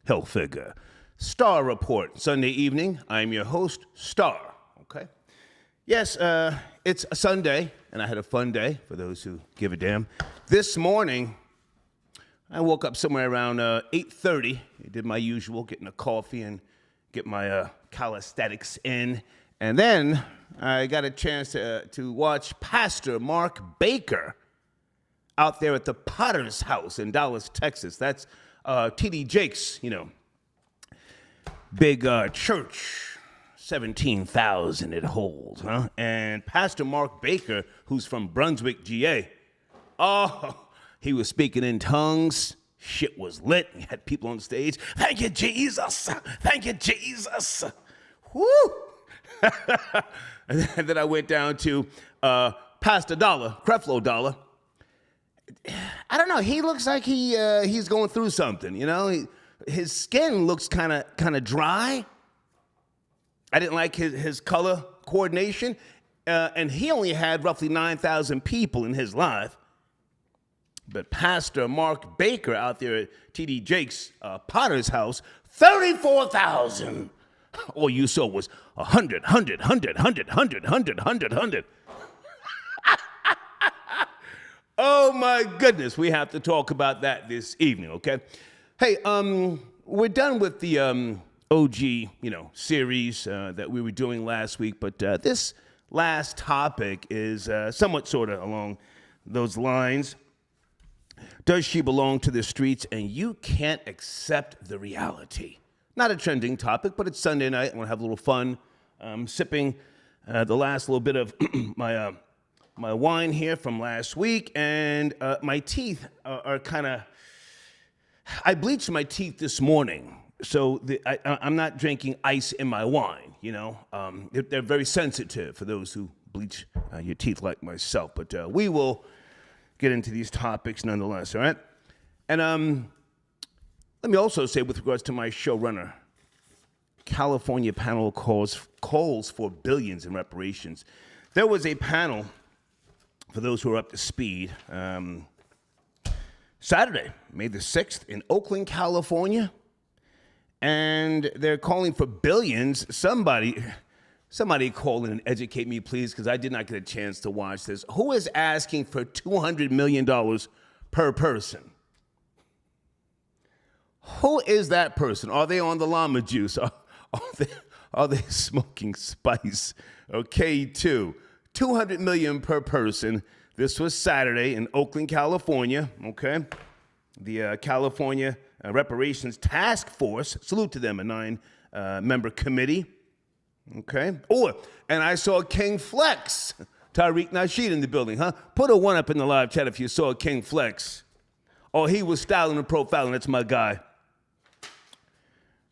health figure. Star Report, Sunday evening. I'm your host, Star. Okay? Yes, it's a Sunday, and I had a fun day, for those who give a damn. This morning, I woke up somewhere around 8:30. I did my usual, getting a coffee and get my calisthenics in. And then I got a chance to watch Pastor Mark Baker out there at the Potter's House in Dallas, Texas. That's T.D. Jakes, big church, 17,000 it holds, huh? And Pastor Mark Baker, who's from Brunswick, GA, he was speaking in tongues. Shit was lit. He had people on stage. Thank you, Jesus. Thank you, Jesus. Woo! And then I went down to Pastor Dollar, Creflo Dollar. I don't know. He looks like he's going through something. His skin looks kind of dry. I didn't like his color coordination, and he only had roughly 9,000 people in his live. But Pastor Mark Baker out there at T.D. Jakes' Potter's House, 34,000. All you saw was 100. Oh my goodness, we have to talk about that this evening, okay? Hey, we're done with the OG, series that we were doing last week, but this last topic is somewhat sort of along those lines. Does she belong to the streets and you can't accept the reality? Not a trending topic, but it's Sunday night. I want to have a little fun. Sipping the last little bit of my wine here from last week, and my teeth are kind of... I bleached my teeth this morning, so I'm not drinking ice in my wine, They're very sensitive for those who bleach your teeth like myself, but we will get into these topics nonetheless, all right? And let me also say, with regards to my showrunner, California panel calls for billions in reparations. There was a panel, for those who are up to speed, Saturday, May the 6th, in Oakland, California, and they're calling for billions. Somebody call in and educate me, please, because I did not get a chance to watch this. Who is asking for $200 million per person? Who is that person? Are they on the llama juice? Are they smoking spice? Okay, $200 million per person. This was Saturday in Oakland, California. Okay, the California Reparations Task Force. Salute to them, a 9-member committee. Okay. Oh, and I saw King Flex, Tariq Nasheed in the building, huh? Put a 1 up in the live chat if you saw King Flex. Oh, he was styling and profiling. That's my guy.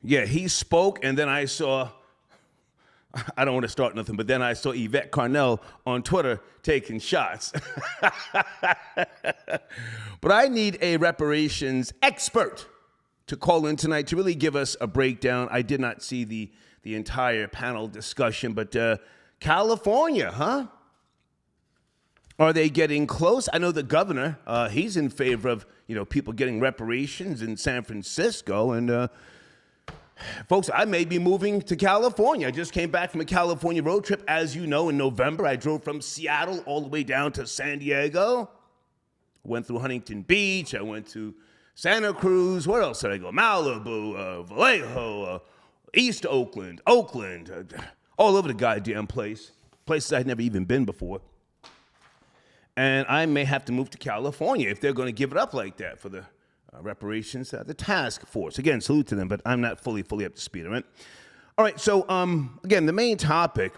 Yeah, he spoke, and then I saw, I don't want to start nothing, but then I saw Yvette Carnell on Twitter taking shots. But I need a reparations expert to call in tonight to really give us a breakdown. I did not see the entire panel discussion, but California, huh? Are they getting close? I know the governor, he's in favor of, people getting reparations in San Francisco, and folks, I may be moving to California. I just came back from a California road trip. As you know, in November, I drove from Seattle all the way down to San Diego. Went through Huntington Beach. I went to Santa Cruz. Where else did I go? Malibu, Vallejo, East Oakland, all over the goddamn place. Places I'd never even been before. And I may have to move to California if they're going to give it up like that for the reparations, the task force. Again, salute to them, but I'm not fully up to speed, all right? All right, so, again, the main topic,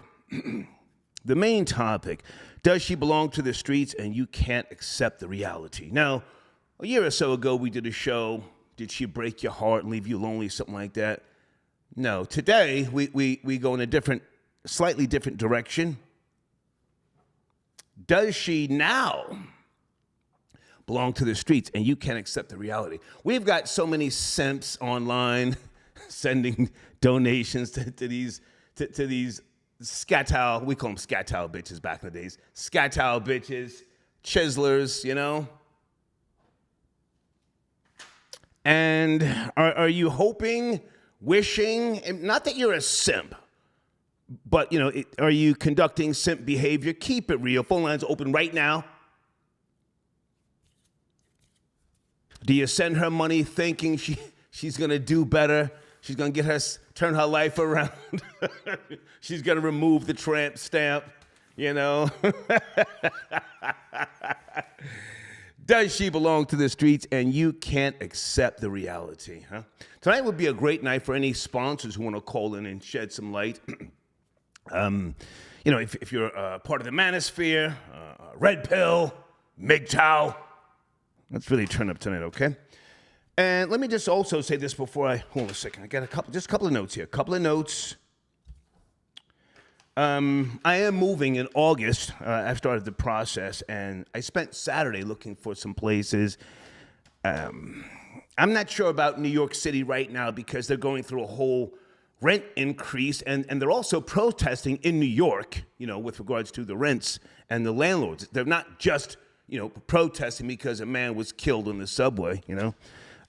does she belong to the streets and you can't accept the reality? Now, a year or so ago, we did a show, Did She Break Your Heart and Leave You Lonely, something like that? No, today, we go in a slightly different direction. Does she now belong to the streets and you can't accept the reality? We've got so many simps online sending donations to these scatow, we call them scatow bitches back in the days, scatow bitches, chiselers, And are you hoping, wishing, and not that you're a simp, but, are you conducting simp behavior? Keep it real. Phone lines open right now. Do you send her money thinking she's going to do better? She's going to turn her life around. She's going to remove the tramp stamp, Does she belong to the streets and you can't accept the reality, huh? Tonight would be a great night for any sponsors who want to call in and shed some light. If you're part of the Manosphere, Red Pill, MGTOW, let's really turn up tonight, okay? And let me just also say this before hold on a second. I got a couple of notes here. I am moving in August. I've started the process, and I spent Saturday looking for some places. I'm not sure about New York City right now because they're going through a whole rent increase, and they're also protesting in New York, with regards to the rents and the landlords. They're not just, protesting because a man was killed on the subway,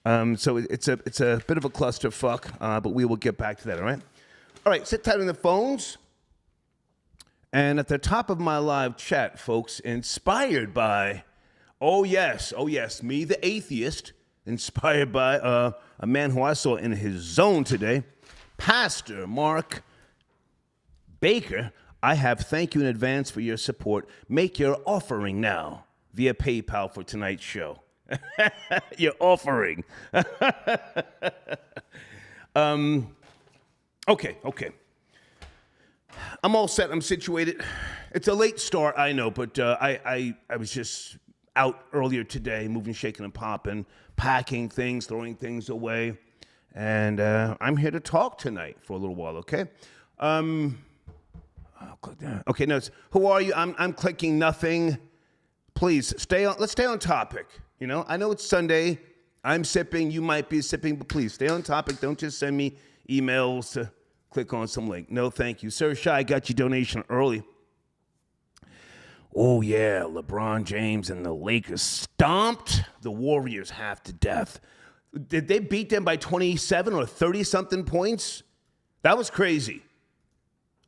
So it's a bit of a clusterfuck, but we will get back to that, all right? All right, sit tight on the phones. And at the top of my live chat, folks, inspired by, oh yes, me, the atheist, inspired by a man who I saw in his zone today, Pastor Mark Baker. I have thank you in advance for your support. Make your offering now via PayPal for tonight's show. Your offering. Okay. I'm all set. I'm situated. It's a late start, I know, but I was just out earlier today, moving, shaking, and popping, packing things, throwing things away, and I'm here to talk tonight for a little while. Okay. I'll click that. Okay. No. Who are you? I'm clicking nothing. Please stay on. Let's stay on topic. I know it's Sunday. I'm sipping. You might be sipping, but please stay on topic. Don't just send me emails to click on some link. No, thank you. Sir Shy got your donation early. Oh, yeah, LeBron James and the Lakers stomped the Warriors half to death. Did they beat them by 27 or 30-something points? That was crazy.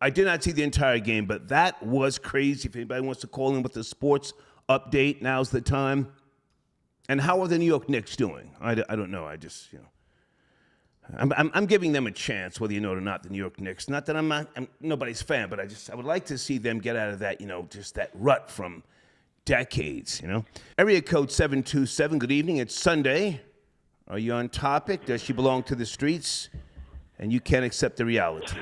I did not see the entire game, but that was crazy. If anybody wants to call in with a sports update, now's the time. And how are the New York Knicks doing? I don't know. I just, I'm giving them a chance, whether you know it or not, the New York Knicks. Not that I'm nobody's fan, but I would like to see them get out of that, just that rut from decades, Area code 727, good evening. It's Sunday. Are you on topic? Does she belong to the streets? And you can't accept the reality.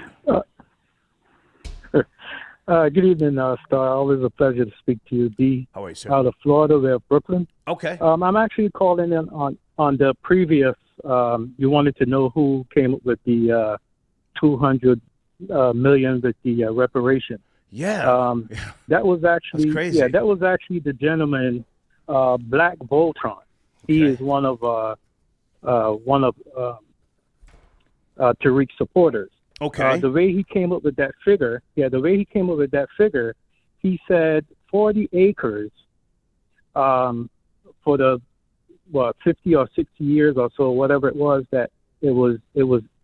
Good evening, Star. Always a pleasure to speak to you, B. How are you, sir? Out of Florida, we're Brooklyn. Okay. I'm actually calling in on the previous. You wanted to know who came up with the $200 million with the reparation. Yeah. That was actually That's crazy. Yeah, that was actually the gentleman, Black Voltron. He is one of Tariq's supporters. Okay. The way he came up with that figure, he said 40 acres for the 50 or 60 years or so, whatever it was that it was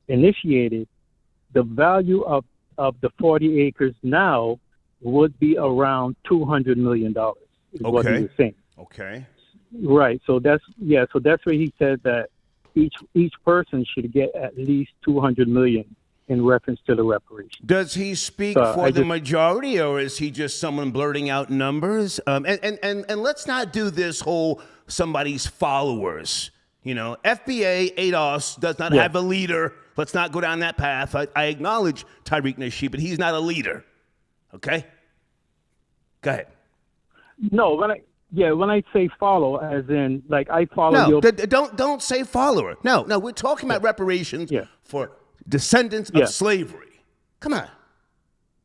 initiated. The value of the 40 acres now would be around $200 million. Is what he was saying. Okay. Right. So that's where he said that each person should get at least $200 million in reference to the reparations. Does he speak for the majority, or is he just someone blurting out numbers? And let's not do this whole somebody's followers. FBA ADOS does not have a leader. Let's not go down that path. I acknowledge Tariq Nasheed, but he's not a leader. Okay? Go ahead. No, when I say follow, as in like I follow your... don't say follower. No, we're talking about reparations for descendants of slavery. Come on.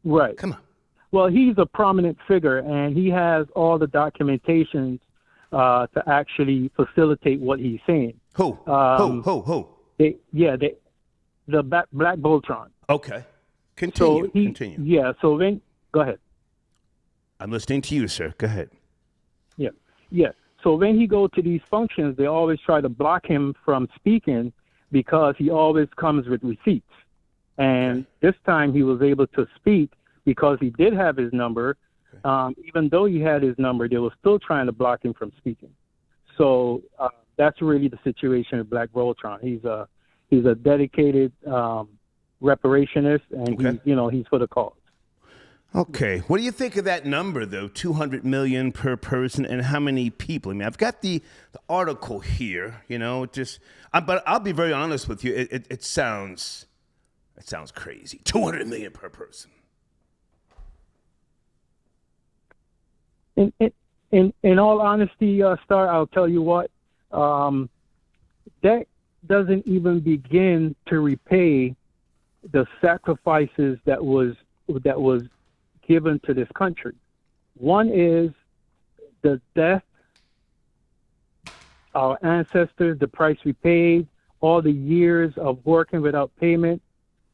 Right. Come on. Well, he's a prominent figure, and he has all the documentations to actually facilitate what he's saying. Who? The Black Voltron. Okay. Continue. Yeah, so then, go ahead. I'm listening to you, sir. Go ahead. Yeah. So when he go to these functions, they always try to block him from speaking because he always comes with receipts. And this time he was able to speak because he did have his number. Even though he had his number, they were still trying to block him from speaking. So that's really the situation with Black Voltron. He's a dedicated reparationist, and he's for the cause. Okay. What do you think of that number, though? 200 million per person, and how many people? I mean, I've got the article here. But I'll be very honest with you. It sounds crazy. 200 million per person. In all honesty, Star, I'll tell you what. That doesn't even begin to repay the sacrifices that was given to this country. One is the death, our ancestors, the price we paid, all the years of working without payment.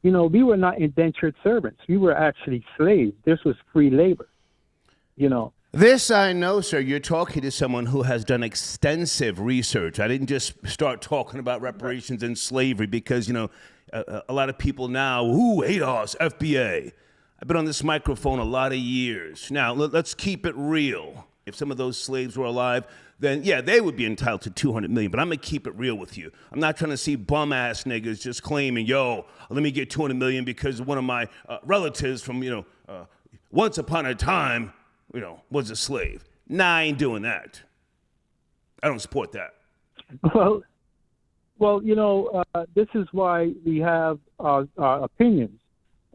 We were not indentured servants. We were actually slaves. This was free labor. This I know, sir. You're talking to someone who has done extensive research. I didn't just start talking about reparations and slavery because, a lot of people now, ADOS, FBA. I've been on this microphone a lot of years. Now, let's keep it real. If some of those slaves were alive, then, yeah, they would be entitled to 200 million. But I'm going to keep it real with you. I'm not trying to see bum-ass niggas just claiming, let me get 200 million because one of my relatives from, once upon a time, was a slave. Nah, I ain't doing that. I don't support that. Well, this is why we have our opinions.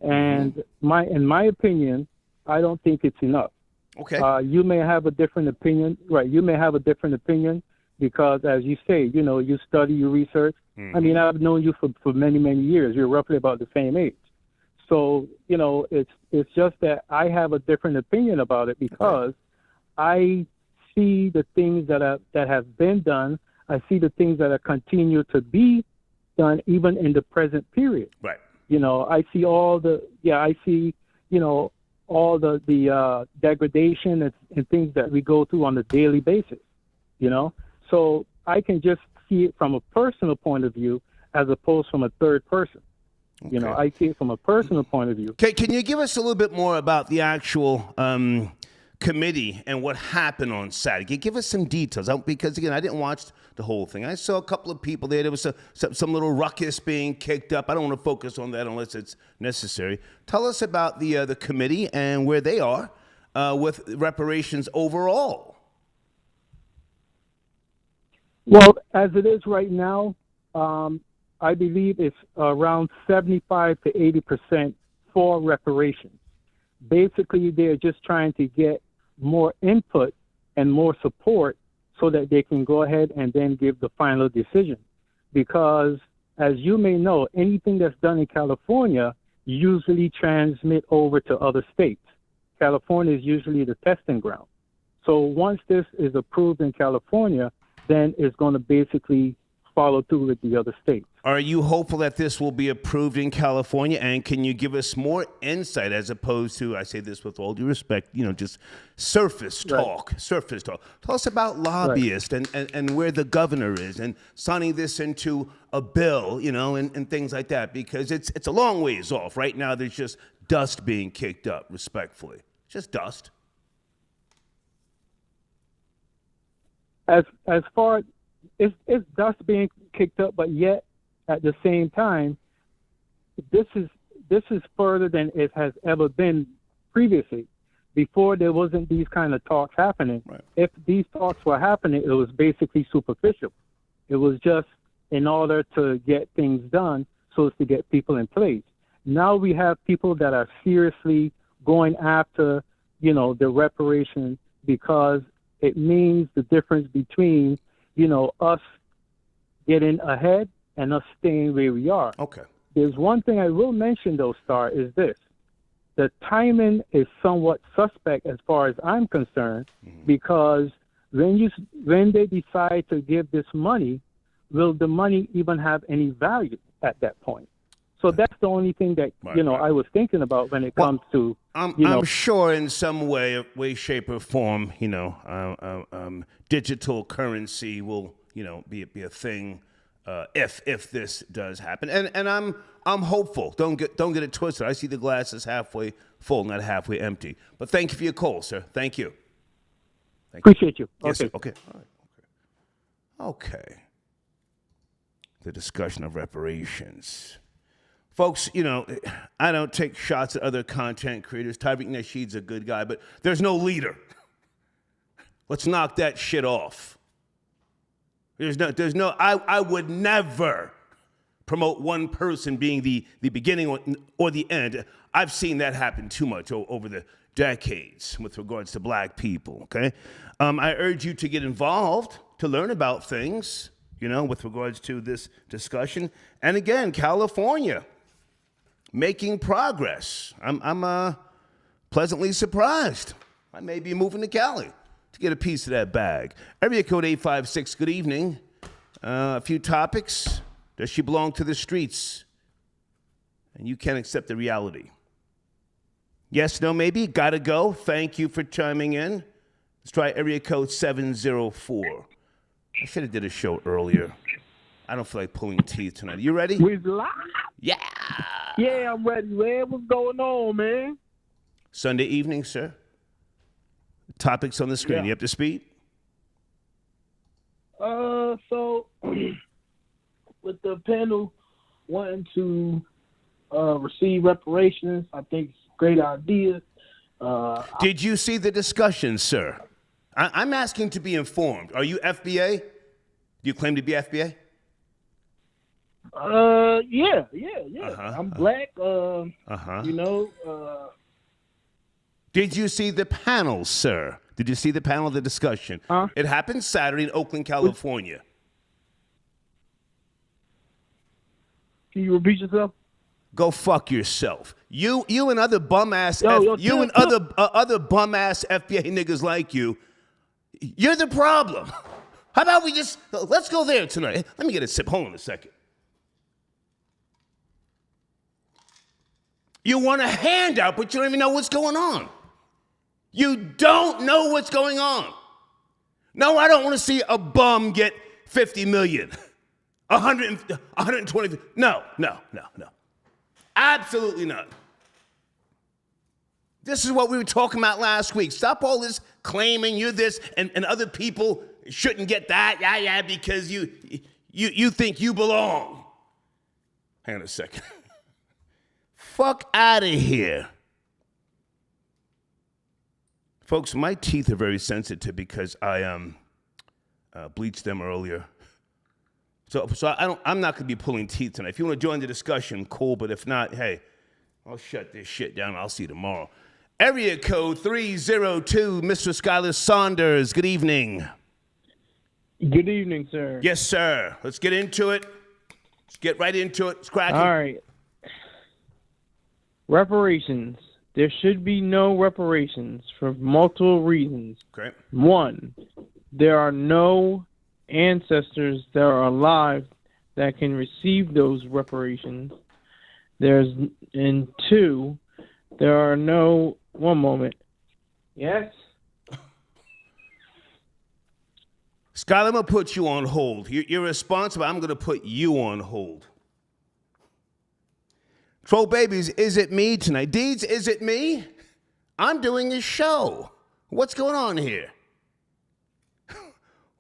And in my opinion, I don't think it's enough. Okay. You may have a different opinion, right? You may have a different opinion because, as you say, you study, you research. I mean, I've known you for many, many years. You're roughly about the same age. So, it's just that I have a different opinion about it because I see the things that have been done. I see the things that are continue to be done even in the present period. Right. I see all the degradation and things that we go through on a daily basis, So I can just see it from a personal point of view as opposed from a third person. Okay. I see it from a personal point of view. Okay, can you give us a little bit more about the actual committee and what happened on Saturday? Give us some details, because, again, I didn't watch the whole thing. I saw a couple of people there. There was some little ruckus being kicked up. I don't want to focus on that unless it's necessary. Tell us about the committee and where they are with reparations overall. Well, as it is right now, I believe it's around 75 to 80% for reparations. Basically, they're just trying to get more input and more support so that they can go ahead and then give the final decision. Because, as you may know, anything that's done in California usually transmit over to other states. California is usually the testing ground. So once this is approved in California, then it's going to basically follow through with the other states. Are you hopeful that this will be approved in California? And can you give us more insight as opposed to, I say this with all due respect, just surface talk, surface talk. Tell us about lobbyists and where the governor is and signing this into a bill, and things like that, because it's a long ways off. Right now, there's just dust being kicked up, respectfully. Just dust. As far as it's dust being kicked up, but yet at the same time, this is further than it has ever been previously. Before there wasn't these kind of talks happening. Right. If these talks were happening, it was basically superficial. It was just in order to get things done so as to get people in place. Now we have people that are seriously going after, the reparation because it means the difference between, us getting ahead and us staying where we are. Okay. There's one thing I will mention, though, Star, is this. The timing is somewhat suspect as far as I'm concerned, because when they decide to give this money, will the money even have any value at that point? So that's the only thing that I was thinking about when it comes to. I'm sure in some way, shape, or form, digital currency will be a thing if this does happen, and I'm hopeful. Don't get it twisted. I see the glass is halfway full, not halfway empty. But thank you for your call, sir. Thank you. Appreciate you. Yes, Okay. sir. Okay. All right. Okay. The discussion of reparations. Folks, I don't take shots at other content creators. Tyreek Nasheed's a good guy, but there's no leader. Let's knock that shit off. I would never promote one person being the beginning or the end. I've seen that happen too much over the decades with regards to black people, okay? I urge you to get involved, to learn about things, with regards to this discussion. And again, California, making progress. I'm pleasantly surprised. I may be moving to Cali to get a piece of that bag. Area code 856, good evening. A few topics. Does she belong to the streets? And you can't accept the reality. Yes, no, maybe. Gotta go. Thank you for chiming in. Let's try area code 704. I should have did a show earlier. I don't feel like pulling teeth tonight. You ready? We're live. Yeah. Yeah, I'm ready, man. What's going on, man? Sunday evening, sir. Topics on the screen. Yeah. You up to speed? So with the panel wanting to receive reparations, I think it's a great idea. Did you see the discussion, sir? I'm asking to be informed. Are you FBA? Do you claim to be FBA? Yeah. I'm black. Did you see the panel, sir? Did you see the panel of the discussion? It happened Saturday in Oakland, California. Can you repeat yourself? Go fuck yourself. You and other bum ass other bum ass FBA niggas like you. You're the problem. How about we let's go there tonight. Let me get a sip. Hold on a second. You want a handout, but you don't even know what's going on. You don't know what's going on. No, I don't want to see a bum get 50 million. 120. No. Absolutely not. This is what we were talking about last week. Stop all this claiming you're this and other people shouldn't get that. Yeah, because you think you belong. Hang on a second. Fuck out of here. Folks, my teeth are very sensitive because I bleached them earlier. So I'm not going to be pulling teeth tonight. If you want to join the discussion, cool. But if not, hey, I'll shut this shit down. I'll see you tomorrow. Area code 302, Mr. Skylar Saunders. Good evening. Good evening, sir. Yes, sir. Let's get into it. Let's get right into it. It's cracking. All right. Reparations. There should be no reparations for multiple reasons. Great. One, there are no ancestors that are alive that can receive those reparations. And two, there are no. One moment. Yes? Skylar, I'm going to put you on hold. You're responsible. I'm going to put you on hold. Troll babies, is it me tonight? Deeds, is it me? I'm doing a show. What's going on here?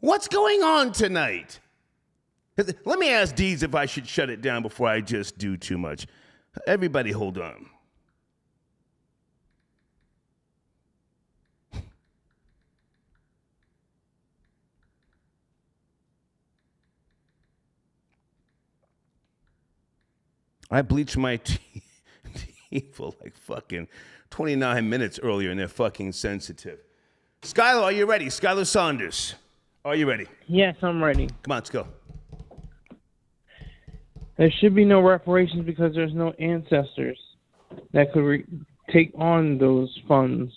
What's going on tonight? Let me ask Deeds if I should shut it down before I just do too much. Everybody hold on. I bleached my teeth for like fucking 29 minutes earlier and they're fucking sensitive. Skylar, are you ready? Skylar Saunders, are you ready? Yes, I'm ready. Come on, let's go. There should be no reparations because there's no ancestors that could take on those funds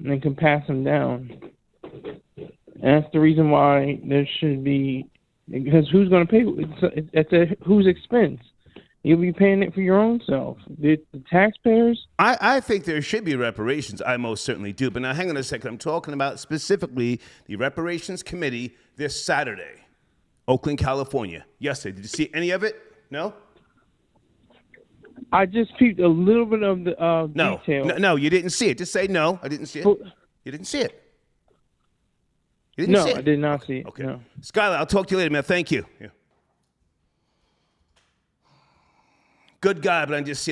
and can pass them down. And that's the reason why there should be, because who's going to pay? It's at whose expense? You'll be paying it for your own self. The taxpayers. I think there should be reparations. I most certainly do. But now, hang on a second. I'm talking about specifically the Reparations Committee this Saturday, Oakland, California. Yesterday. Did you see any of it? No? I just peeped a little bit of the No. detail. No, you didn't see it. Just say no. I didn't see it. You didn't see it. You didn't No, see it? I did not see it. Okay. No. Skylar, I'll talk to you later, man. Thank you. Yeah. Good guy, but I'm just,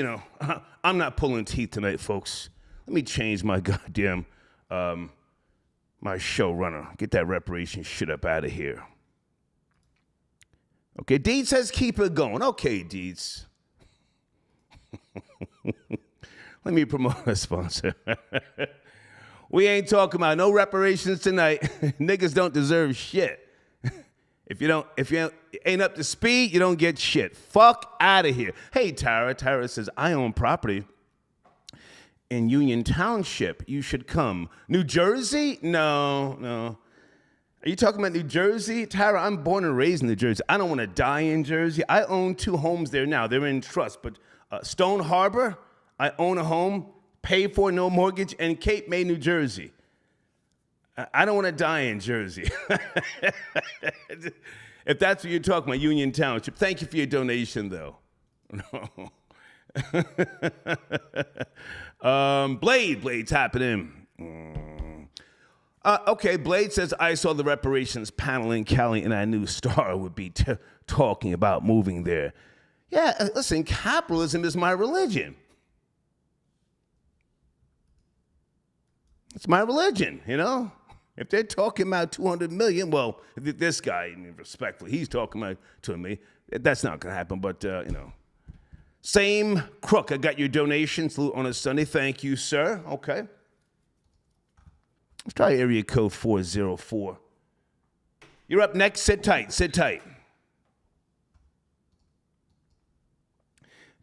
I'm not pulling teeth tonight, folks. Let me change my goddamn, my showrunner. Get that reparation shit up out of here. Okay, Deeds says keep it going. Okay, Deeds. Let me promote a sponsor. We ain't talking about no reparations tonight. Niggas don't deserve shit. If you ain't up to speed, you don't get shit. Fuck out of here. Hey, Tara. Tara says, I own property in Union Township. You should come. New Jersey? No. Are you talking about New Jersey? Tara, I'm born and raised in New Jersey. I don't want to die in Jersey. I own 2 homes there now. They're in trust. But Stone Harbor, I own a home, paid for, no mortgage, in Cape May, New Jersey. I don't want to die in Jersey. If that's what you're talking about, Union Township. Thank you for your donation, though. Blade tapping in. Okay, Blade says, I saw the reparations panel in Cali, and I knew Star would be talking about moving there. Yeah, listen, capitalism is my religion. It's my religion, If they're talking about 200 million, well, this guy, respectfully, he's talking about to me. That's not going to happen, but, Same crook. I got your donation. Salute on a Sunday. Thank you, sir. Okay. Let's try area code 404. You're up next. Sit tight.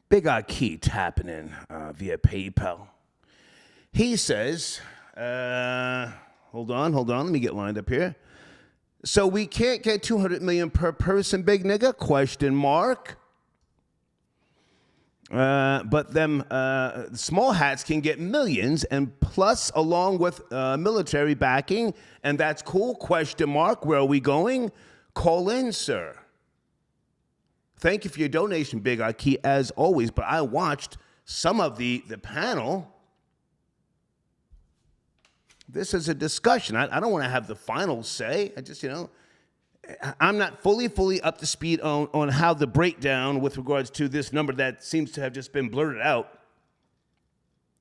Big Aki tapping in via PayPal. He says, hold on. Let me get lined up here. So we can't get 200 million per person, big nigga? Question mark. But them small hats can get millions and plus along with military backing, and that's cool? Question mark. Where are we going? Call in, sir. Thank you for your donation, Big Aki, as always. But I watched some of the panel. This is a discussion. I don't want to have the final say. I just, I'm not fully up to speed on how the breakdown with regards to this number that seems to have just been blurted out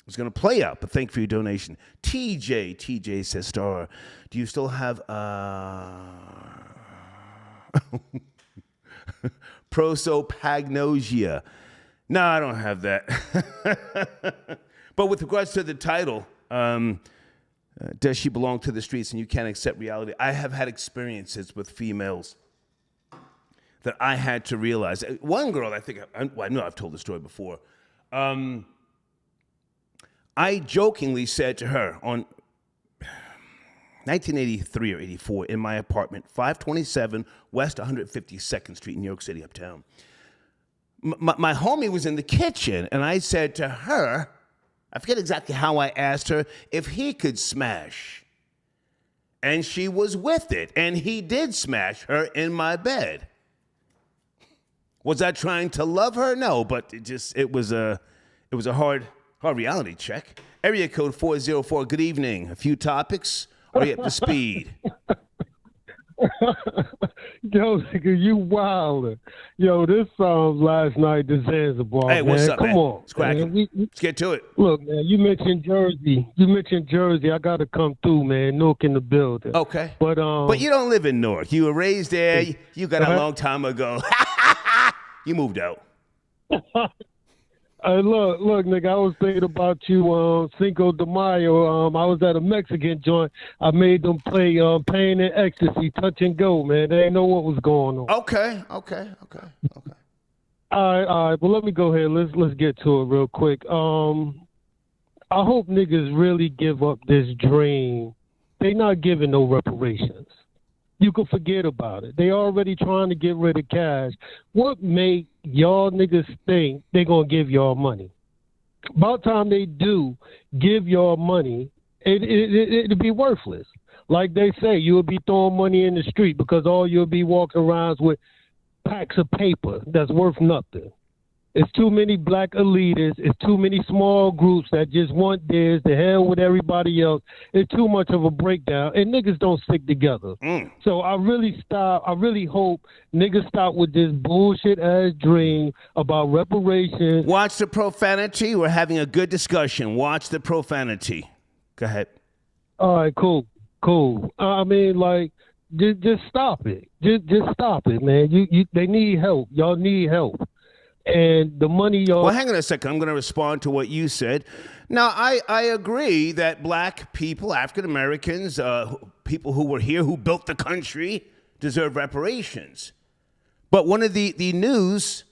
is going to play out. But thank you for your donation. TJ says, Star, do you still have prosopagnosia? No, I don't have that. But with regards to the title, does she belong to the streets and you can't accept reality? I have had experiences with females that I had to realize. One girl, I know I've told the story before. I jokingly said to her on 1983 or 84 in my apartment, 527 West 152nd Street, New York City, uptown. My homie was in the kitchen, and I said to her, I forget exactly how I asked her if he could smash. And she was with it, and he did smash her in my bed. Was I trying to love her? No, but it was a hard reality check. Area code 404, good evening. A few topics. Are you up to speed? Yo, nigga, you wild. Yo, this song last night to Zanzibar. Hey, what's up, Come man? on. It's cracking. Let's get to it. Look, man, you mentioned Jersey. I got to come through, man. Newark in the building. Okay. But you don't live in Newark. You were raised there. You got a long time ago. You moved out. Look, nigga, I was thinking about you Cinco de Mayo. I was at a Mexican joint. I made them play Pain and Ecstasy, Touch and Go, man. They didn't know what was going on. Okay. All right. Well, let me go ahead. Let's get to it real quick. I hope niggas really give up this dream. They not giving no reparations. You can forget about it. They already trying to get rid of cash. What made y'all niggas think they gonna give y'all money. About time they do give y'all money, it'll be worthless. Like they say, you'll be throwing money in the street because all you'll be walking around with packs of paper that's worth nothing. It's too many black elitists. It's too many small groups that just want theirs. The hell with everybody else. It's too much of a breakdown, and niggas don't stick together. So I really hope niggas stop with this bullshit ass dream about reparations. Watch the profanity. We're having a good discussion. Watch the profanity. Go ahead. All right, cool. I mean, like, just stop it. Just stop it, man. They need help. Y'all need help. And the money y'all... Well, hang on a second. I'm going to respond to what you said. Now, I agree that black people, African Americans, people who were here, who built the country, deserve reparations. But one of the news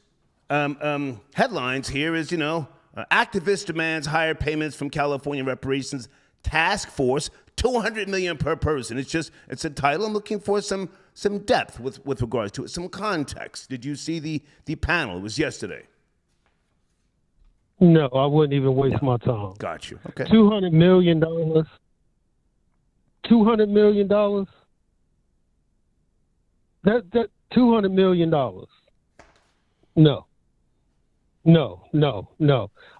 headlines here is, activist demands higher payments from California reparations task force, $200 million per person. It's a title. I'm looking for some depth with regards to it, some context. Did you see the panel? It was yesterday. No, I wouldn't even waste my time. Got you. Okay. $200 million. $200 million. That $200 million. No.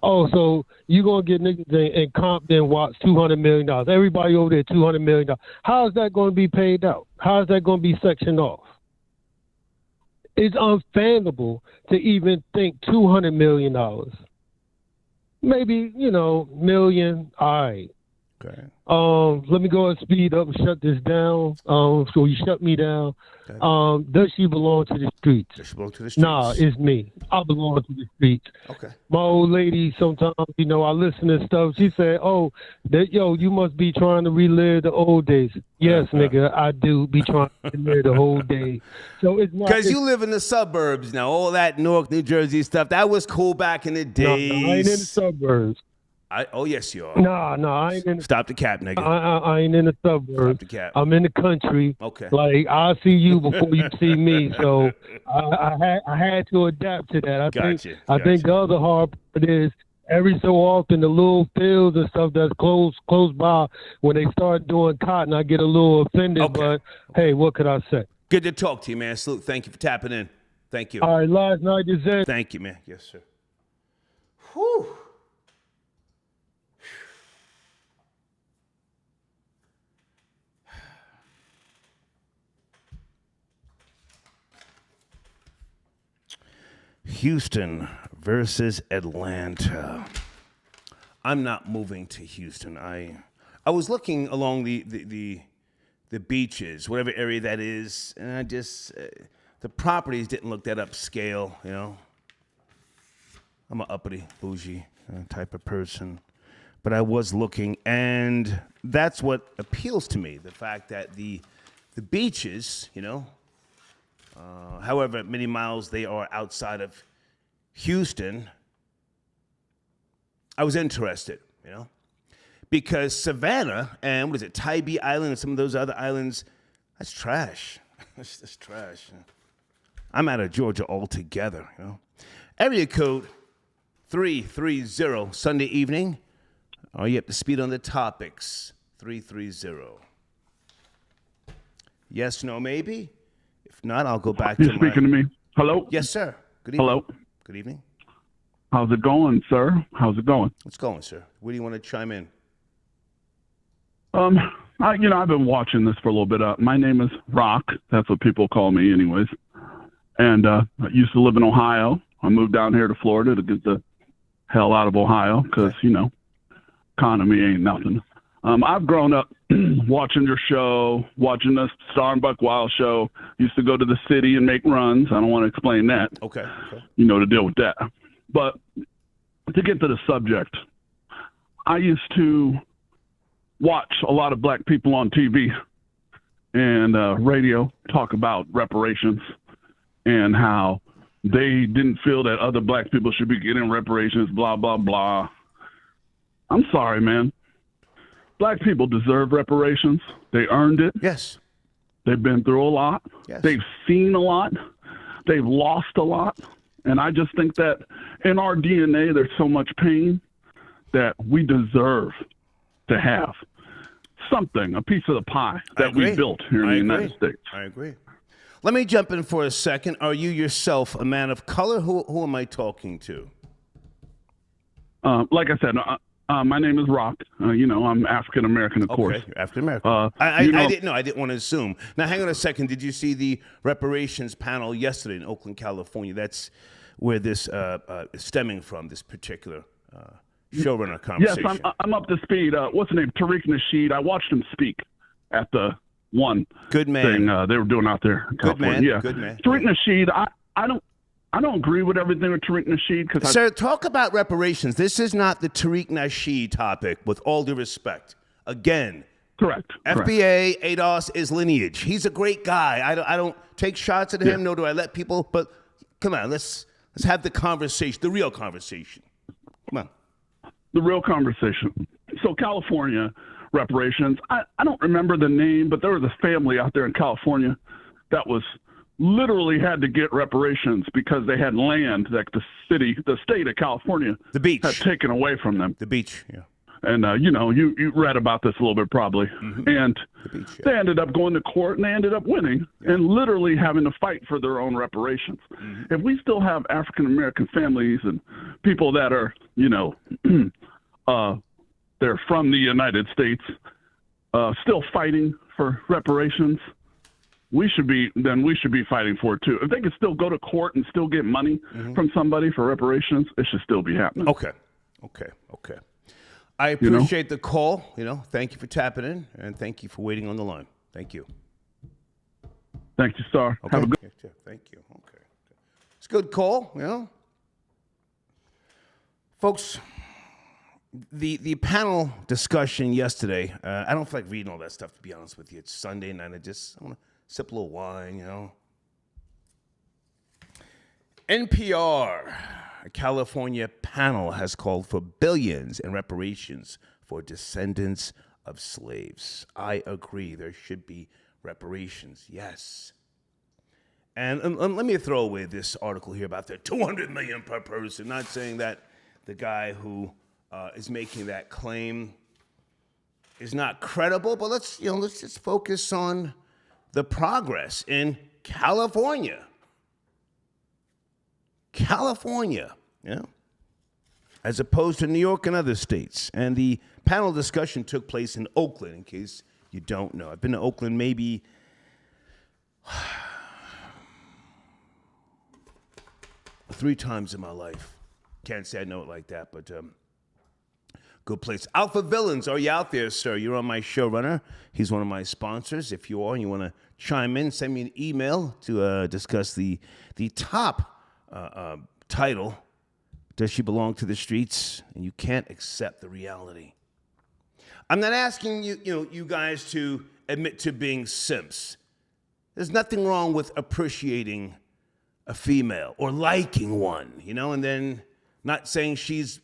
Oh, so you gonna get niggas in Compton, Watts, $200 million. Everybody over there, $200 million. How is that going to be paid out? How is that going to be sectioned off? It's unfathomable to even think $200 million. Maybe, million. All right. Okay. Let me go and speed up and shut this down. So you shut me down. Okay. Does she belong to the streets? Does she belong to the streets? Nah, it's me. I belong to the streets. Okay. My old lady, sometimes, I listen to stuff. She said, you must be trying to relive the old days. Yes, nigga, I do be trying to relive the whole day. So it's not... Because you live in the suburbs now. All that Newark, New Jersey stuff, that was cool back in the days. No, I ain't in the suburbs. Oh, yes, you are. No, I ain't in the... Stop the cap, nigga. I ain't in the suburbs. Stop the cap. I'm in the country. Okay. Like, I'll see you before you see me. So I had to adapt to that. I think the other hard part is every so often the little fields and stuff that's close by, when they start doing cotton, I get a little offended. Okay. But, hey, what could I say? Good to talk to you, man. Salute. Thank you for tapping in. Thank you. All right, last night is it. Thank you, man. Yes, sir. Whew. Houston versus Atlanta. I'm not moving to Houston. I was looking along the beaches, whatever area that is, and I just the properties didn't look that upscale. I'm an uppity, bougie type of person, but I was looking, and that's what appeals to me: the fact that the beaches, however many miles they are outside of Houston, I was interested, because Savannah and Tybee Island and some of those other islands, that's trash. That's trash. I'm out of Georgia altogether, Area code 330, Sunday evening. Are you up to speed on the topics? 330. Yes, no, maybe? If not, I'll go back to You're speaking to me. Hello? Yes, sir. Good evening. Hello? Good evening. How's it going, sir? How's it going? What's going, sir? Where do you want to chime in? I've been watching this for a little bit. My name is Rock. That's what people call me anyways. And I used to live in Ohio. I moved down here to Florida to get the hell out of Ohio because, economy ain't nothing. I've grown up watching your show, watching the Star and Buck Wild show. Used to go to the city and make runs. I don't want to explain that. Okay. To deal with that. But to get to the subject, I used to watch a lot of black people on TV and radio talk about reparations and how they didn't feel that other black people should be getting reparations, blah, blah, blah. I'm sorry, man. Black people deserve reparations. They earned it. Yes. They've been through a lot. Yes. They've seen a lot. They've lost a lot. And I just think that in our DNA, there's so much pain that we deserve to have something, a piece of the pie that we built here in the United States. I agree. Let me jump in for a second. Are you yourself a man of color? Who am I talking to? Like I said, my name is Rock. I'm African American, of course. Okay, you're African American. I didn't know. I didn't want to assume. Now, hang on a second. Did you see the reparations panel yesterday in Oakland, California? That's where this is stemming from, this particular showrunner conversation. Yes, I'm up to speed. What's the name? Tariq Nasheed. I watched him speak at the one good man thing they were doing out there in California. Yeah. Good man. Tariq Nasheed, I don't agree with everything with Tariq Nasheed. Sir, talk about reparations. This is not the Tariq Nasheed topic, with all due respect. Again, correct. FBA, ADOS is lineage. He's a great guy. I don't take shots at him, nor do I let people, but come on, let's have the conversation, the real conversation. Come on. The real conversation. So California reparations, I don't remember the name, but there was a family out there in California that was literally had to get reparations because they had land that the state of California, the beach, had taken away from them. The beach, yeah. And, you read about this a little bit probably. Mm-hmm. And the beach, yeah. They ended up going to court and they ended up winning and literally having to fight for their own reparations. Mm-hmm. If we still have African-American families and people that are, they're from the United States, still fighting for reparations, we should be fighting for it too. If they could still go to court and still get money from somebody for reparations, it should still be happening. Okay. I appreciate the call. Thank you for tapping in, and thank you for waiting on the line. Thank you. Thank you, sir. Okay. Have a good. Thank you. Okay. It's a good call. Folks. The panel discussion yesterday. I don't feel like reading all that stuff, to be honest with you. It's Sunday night. I want to sip a little wine. NPR. A California panel has called for billions in reparations for descendants of slaves. I agree. There should be reparations. Yes. And let me throw away this article here about the $200 million per person. Not saying that the guy who is making that claim is not credible, but let's just focus on the progress in California. As opposed to New York and other states. And the panel discussion took place in Oakland, in case you don't know. I've been to Oakland maybe 3 times in my life. Can't say I know it like that, but good place. Alpha Villains, are you out there, sir? You're on my showrunner. He's one of my sponsors. If you are and you want to chime in, send me an email to discuss the top title, Does She Belong to the Streets? And you can't accept the reality. I'm not asking you guys to admit to being simps. There's nothing wrong with appreciating a female or liking one, and then not saying she's,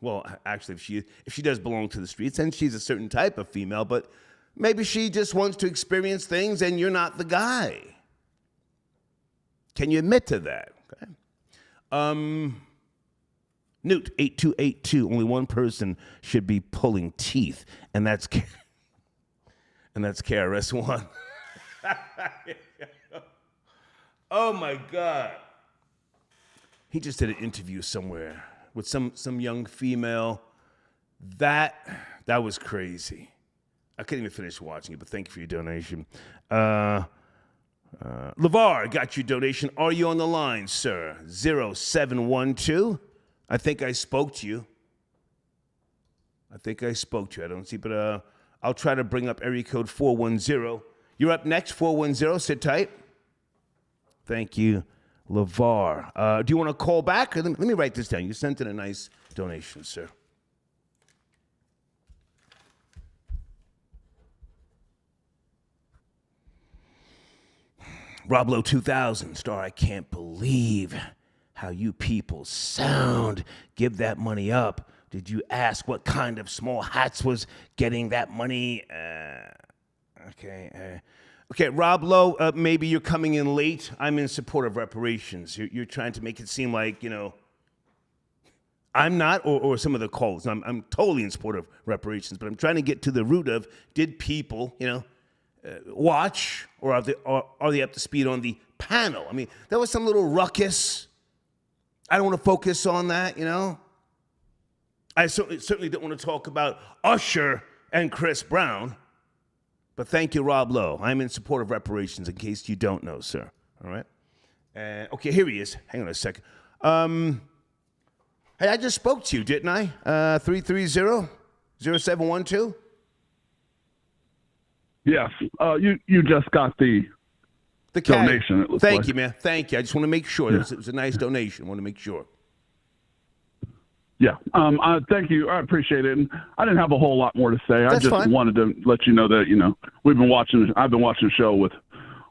well, actually, if she does belong to the streets, then she's a certain type of female, but maybe she just wants to experience things and you're not the guy. Can you admit to that? Okay. Newt 8282. Only one person should be pulling teeth, and that's KRS-One. Oh my God. He just did an interview somewhere with some young female. That was crazy. I couldn't even finish watching it, but thank you for your donation. LeVar got your donation. Are you on the line, sir? 0712. I think I spoke to you. I don't see, but I'll try to bring up area code 410. You're up next, 410. Sit tight. Thank you, LeVar. Do you want to call back? Let me write this down. You sent in a nice donation, sir. Roblo 2000 star, I can't believe how you people sound. Give that money up. Did you ask what kind of small hats was getting that money? Okay. Okay, Rob Lowe, maybe you're coming in late. I'm in support of reparations. You're trying to make it seem like, I'm not, or some of the callers. I'm totally in support of reparations, but I'm trying to get to the root of, did people, watch, or are they up to speed on the panel? I mean, there was some little ruckus. I don't want to focus on that, I certainly don't want to talk about Usher and Chris Brown. But thank you, Rob Lowe. I'm in support of reparations, in case you don't know, sir. All right? Okay, here he is. Hang on a second. Hey, I just spoke to you, didn't I? 330-0712? Yes. You just got the donation, it looks Thank like. you, man. Thank you. I just want to make sure. It was a nice donation. I want to make sure. Yeah. Thank you. I appreciate it. And I didn't have a whole lot more to say. That's I just fine. wanted to let you know that, I've been watching the show with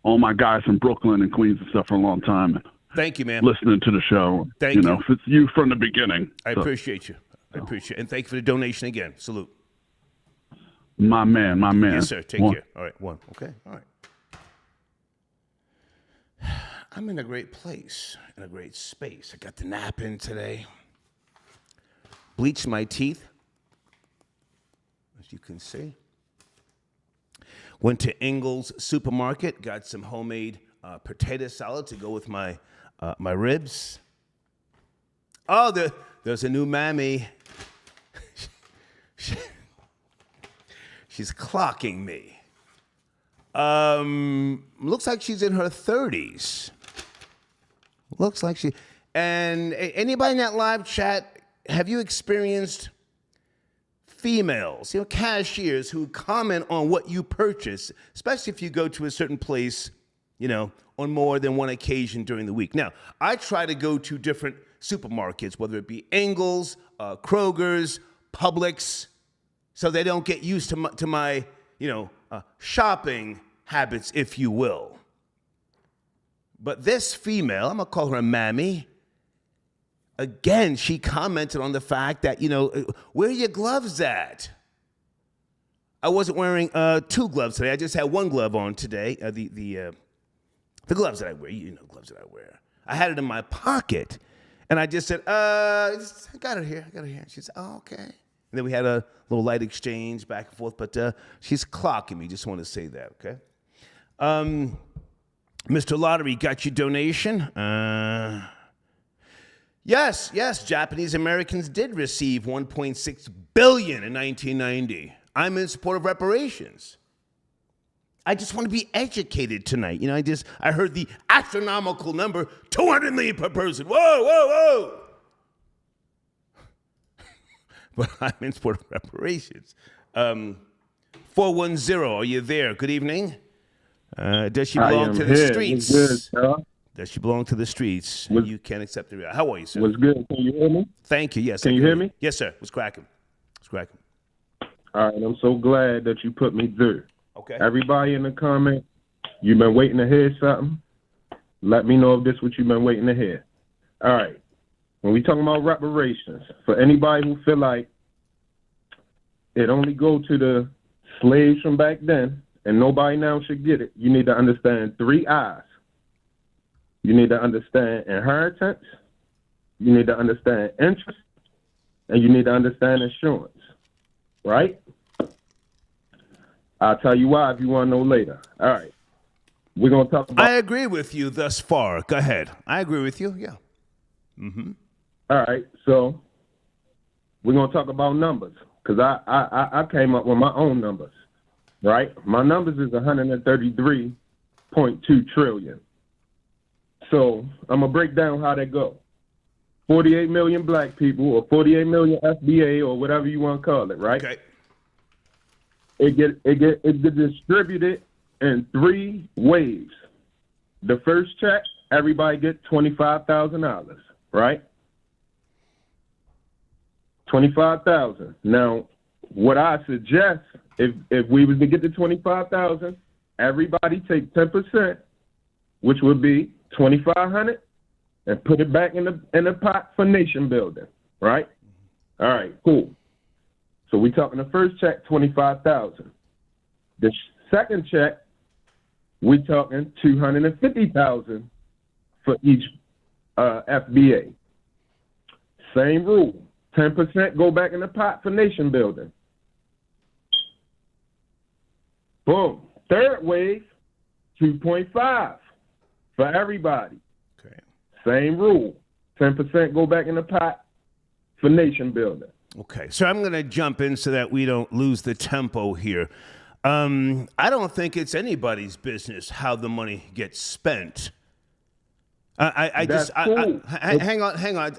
all my guys from Brooklyn and Queens and stuff for a long time. Thank you, man. Listening to the show. Thank you. It's you from the beginning. I appreciate you. I appreciate it. And thank you for the donation again. Salute. My man. Yes, sir. Take care. All right. One. Okay. All right. I'm in a great place, in a great space. I got the nap in today. Bleached my teeth, as you can see. Went to Ingles Supermarket, got some homemade potato salad to go with my ribs. Oh, there's a new mammy. She's clocking me. Looks like she's in her 30s. Looks like she. And anybody in that live chat, have you experienced females, cashiers who comment on what you purchase, especially if you go to a certain place, on more than one occasion during the week? Now, I try to go to different supermarkets, whether it be Ingles, Kroger's, Publix, so they don't get used to my shopping habits, if you will. But this female, I'm going to call her a mammy, again, she commented on the fact that, where are your gloves at? I wasn't wearing two gloves today. I just had one glove on today. The gloves that I wear, gloves that I wear. I had it in my pocket, and I just said, I got it here. She said, oh, okay. And then we had a little light exchange back and forth, but she's clocking me. Just want to say that, okay? Mr. Lottery, got your donation? Yes, Japanese Americans did receive $1.6 billion in 1990. I'm in support of reparations. I just want to be educated tonight. I heard the astronomical number, $200 million per person. Whoa. But I'm in support of reparations. 410, are you there? Good evening. Does she belong to the streets? What's good, Does she belong to the streets? You can't accept the reality. How are you, sir? What's good? Can you hear me? Thank you. Yes. Can you hear me? Yes, sir. What's cracking? All right. I'm so glad that you put me through. Okay. Everybody in the comments, you've been waiting to hear something. Let me know if this is what you've been waiting to hear. All right. When we talking about reparations, for anybody who feel like it only go to the slaves from back then and nobody now should get it, you need to understand 3 I's. You need to understand inheritance, you need to understand interest, and you need to understand insurance, right? I'll tell you why if you want to know later. All right. We're going to talk about... I agree with you thus far. Go ahead. I agree with you, yeah. Mm-hmm. All right, so we're going to talk about numbers because I came up with my own numbers, right? My numbers is 133.2 trillion. So I'm going to break down how that go. 48 million black people or 48 million FBA or whatever you want to call it, right? Okay. It get distributed in 3 waves. The first check, everybody get $25,000, right? 25,000. Now, what I suggest, if we was to get the 25,000, everybody take 10%, which would be 2,500, and put it back in the pot for nation building, right? All right, cool. So we talking the first check, 25,000. The second check, we're talking $250,000 for each FBA. Same rule. 10% go back in the pot for nation building. Boom. Third wave, 2.5 for everybody. Okay. Same rule. 10% go back in the pot for nation building. Okay. So I'm going to jump in so that we don't lose the tempo here. I don't think it's anybody's business how the money gets spent. Hang on.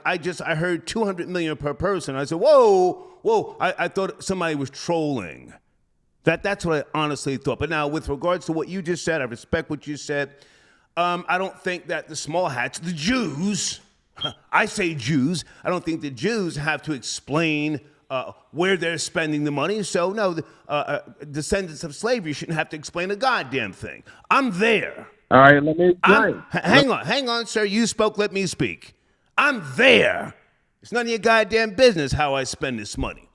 I heard 200 million per person. I said, whoa. I thought somebody was trolling. That's what I honestly thought. But now, with regards to what you just said, I respect what you said. I don't think that the small hats, the Jews, I say Jews, I don't think the Jews have to explain where they're spending the money. So, no, the descendants of slavery shouldn't have to explain a goddamn thing. I'm there. All right, let me explain. Hang on, sir. You spoke, let me speak. I'm there. It's none of your goddamn business how I spend this money.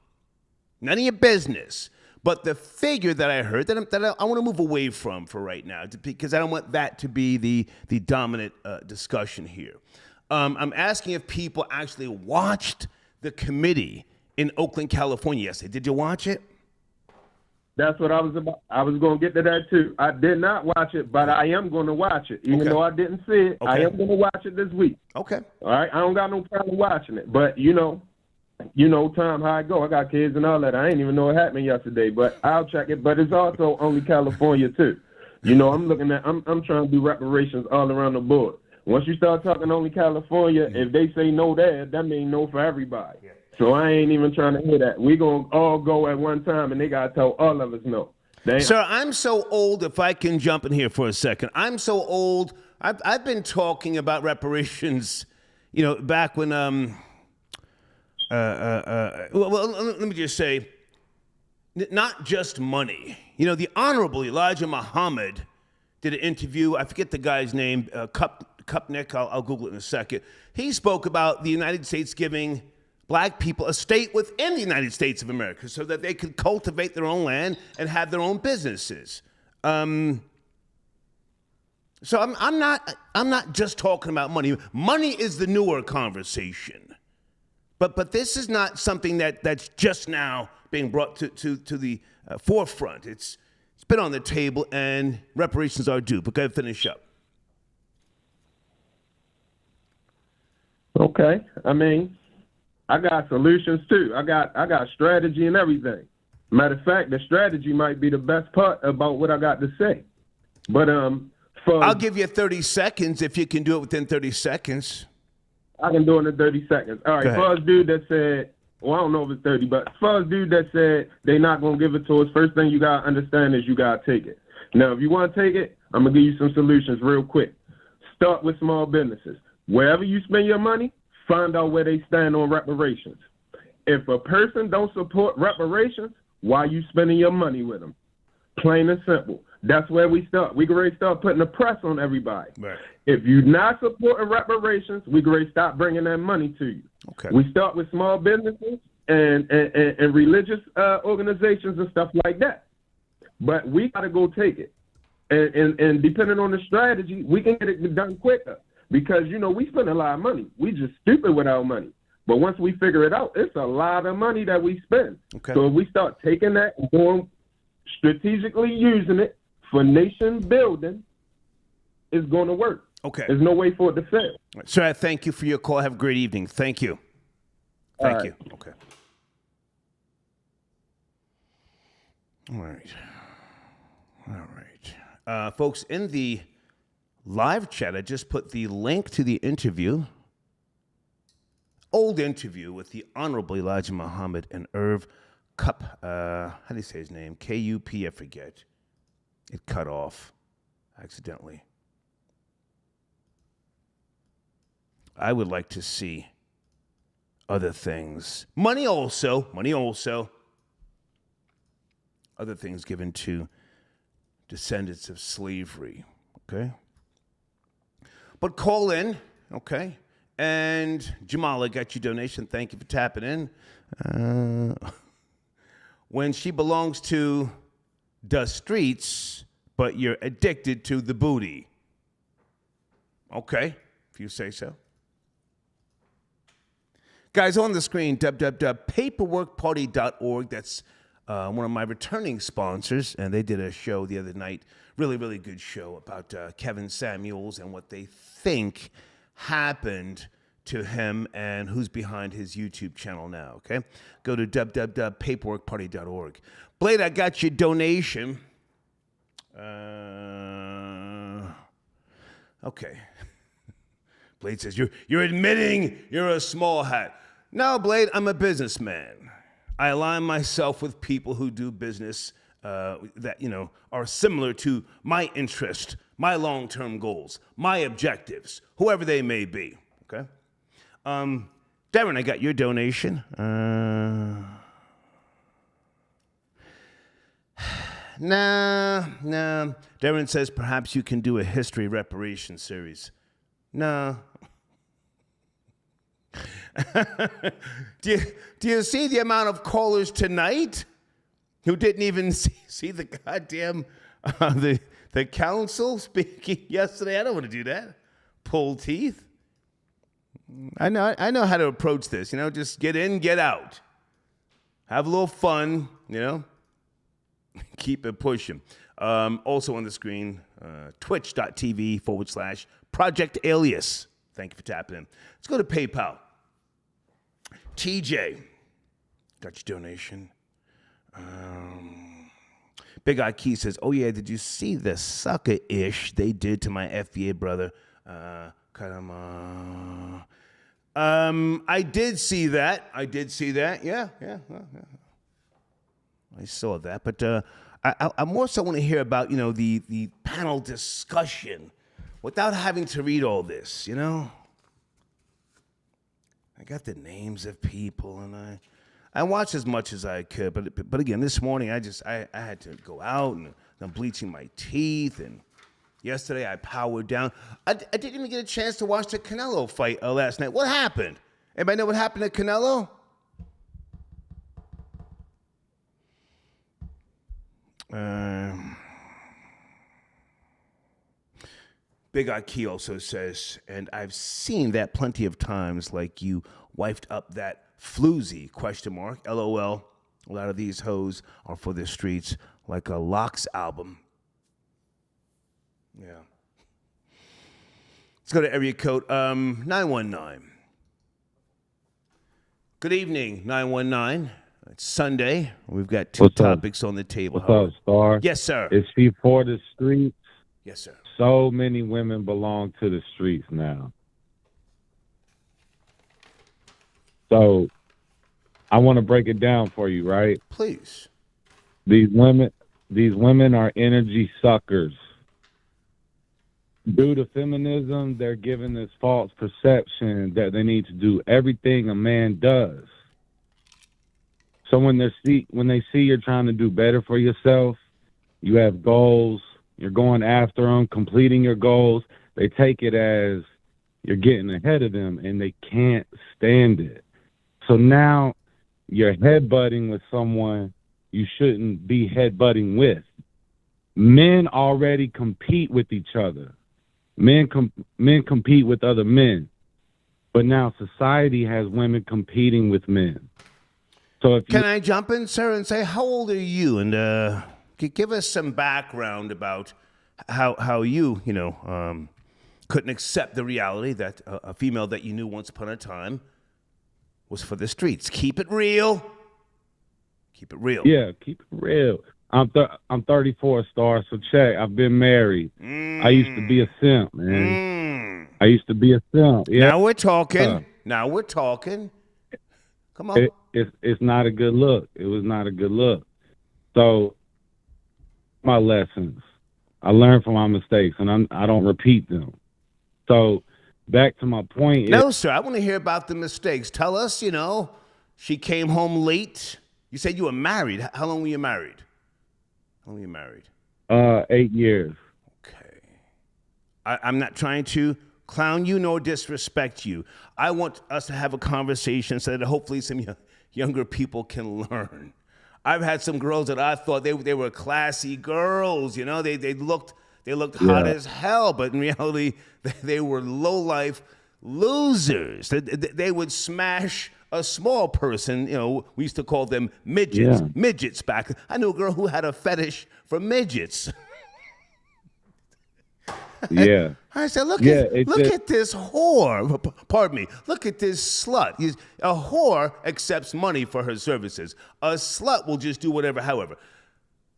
None of your business. But the figure that I heard that I want to move away from for right now, because I don't want that to be the dominant discussion here. I'm asking if people actually watched the committee in Oakland, California yesterday. Did you watch it? That's what I was about. I was going to get to that too. I did not watch it, but I am going to watch it. Even though I didn't see it, I am going to watch it this week. Okay. All right? I don't got no problem watching it. But, you know, Tom, how I go. I got kids and all that. I ain't even know what happened yesterday, but I'll check it. But it's also only California too. You know, I'm trying to do reparations all around the board. Once you start talking only California, if they say no there, that means no for everybody. Yeah. So I ain't even trying to hear that. We gonna all go at one time, and they gotta tell all of us no. Sir, I'm so old. If I can jump in here for a second, I'm so old. I've been talking about reparations, you know, back when let me just say, not just money. You know, the Honorable Elijah Muhammad did an interview. I forget the guy's name. Kupnick. I'll Google it in a second. He spoke about the United States giving black people a state within the United States of America so that they could cultivate their own land and have their own businesses. So I'm not just talking about money. Money is the newer conversation. But this is not something that's just now being brought to the forefront. It's been on the table, and reparations are due. But go ahead, finish up. Okay. I mean, I got solutions too. I got strategy and everything. Matter of fact, the strategy might be the best part about what I got to say. But I'll give you 30 seconds if you can do it within 30 seconds. I can do it in 30 seconds. All right. First dude that said, well, I don't know if it's 30, but first dude that said they're not gonna give it to us. First thing you gotta understand is you gotta take it. Now, if you want to take it, I'm gonna give you some solutions real quick. Start with small businesses. Wherever you spend your money, find out where they stand on reparations. If a person don't support reparations, why are you spending your money with them? Plain and simple. That's where we start. We can already start putting the press on everybody. Right. If you're not supporting reparations, we can already stop bringing that money to you. Okay. We start with small businesses and religious organizations and stuff like that. But we got to go take it. And depending on the strategy, we can get it done quicker. Because, you know, we spend a lot of money. We just stupid with our money. But once we figure it out, it's a lot of money that we spend. Okay. So if we start taking that and going strategically using it for nation building, it's going to work. Okay. There's no way for it to fail. Sir, I thank you for your call. Have a great evening. Thank you. Thank you. Okay. All right. All right. Folks, in the live chat, I just put the link to the interview, old interview with the Honorable Elijah Muhammad and Irv Kupp. How do you say his name? K-U-P, I forget. It cut off accidentally. I would like to see other things. Money also. Other things given to descendants of slavery. Okay? But call in, okay? And Jamal, I got your donation. Thank you for tapping in. When she belongs to the streets, but you're addicted to the booty. Okay, if you say so. Guys, on the screen, www.paperworkparty.org. That's one of my returning sponsors, and they did a show the other night, really, really good show about Kevin Samuels and what they think happened to him and who's behind his YouTube channel now, okay? Go to www.paperworkparty.org. Blade, I got your donation. Okay. Blade says, you're admitting you're a small hat. No, Blade, I'm a businessman. I align myself with people who do business that, are similar to my interest, my long-term goals, my objectives, whoever they may be, okay? Darren, I got your donation. Nah. Darren says perhaps you can do a history reparation series. Nah. Do you see the amount of callers tonight who didn't even see the goddamn the council speaking yesterday? I don't want to do that. Pull teeth. I know how to approach this. Just get in, get out, have a little fun. Keep it pushing. Also on the screen, twitch.tv/Project Alias. Thank you for tapping in. Let's go to PayPal. TJ, got your donation. Big Eye Key says, oh yeah, did you see the sucker-ish they did to my FBA brother? I did see that. Yeah. I saw that, but I more so want to hear about, the panel discussion without having to read all this, I got the names of people, and I watched as much as I could, but again, this morning I had to go out, and I'm bleaching my teeth, and yesterday I powered down. I didn't even get a chance to watch the Canelo fight last night. What happened? Anybody know what happened to Canelo? Big Eye Key also says, and I've seen that plenty of times, like you wifed up that floozy, ? LOL. A lot of these hoes are for the streets, like a Locks album. Yeah. Let's go to area code 919. Good evening, 919. It's Sunday. We've got two topics on the table. What's up, Star? Yes, sir. Is she for the streets? Yes, sir. So many women belong to the streets now. So I want to break it down for you, right? Please. These women are energy suckers. Due to feminism, they're given this false perception that they need to do everything a man does. So when they see you're trying to do better for yourself, you have goals, you're going after them, completing your goals, they take it as you're getting ahead of them, and they can't stand it. So now you're headbutting with someone you shouldn't be headbutting with. Men already compete with each other. Men compete with other men. But now society has women competing with men. So if Can I jump in, sir, and say, how old are you? And give us some background about how you couldn't accept the reality that a female that you knew once upon a time was for the streets. Keep it real. Keep it real. Yeah, keep it real. I'm 34, Star, so check. I've been married. I used to be a simp, man. I used to be a simp. Yeah. Now we're talking. Come on. It's not a good look. It was not a good look. So my lessons. I learned from my mistakes, and I don't repeat them. So back to my point. No, sir. I want to hear about the mistakes. Tell us, she came home late. You said you were married. How long were you married? 8 years. Okay. I'm not trying to clown you nor disrespect you. I want us to have a conversation so that hopefully some younger people can learn. I've had some girls that I thought they were classy girls. You know, they looked hot as hell, but in reality, they were low life losers. They would smash a small person. You know, we used to call them midgets. Yeah. Midgets back. I knew a girl who had a fetish for midgets. Yeah. I said, look Yeah, at this whore. Pardon me. Look at this slut. A whore accepts money for her services. A slut will just do whatever, however.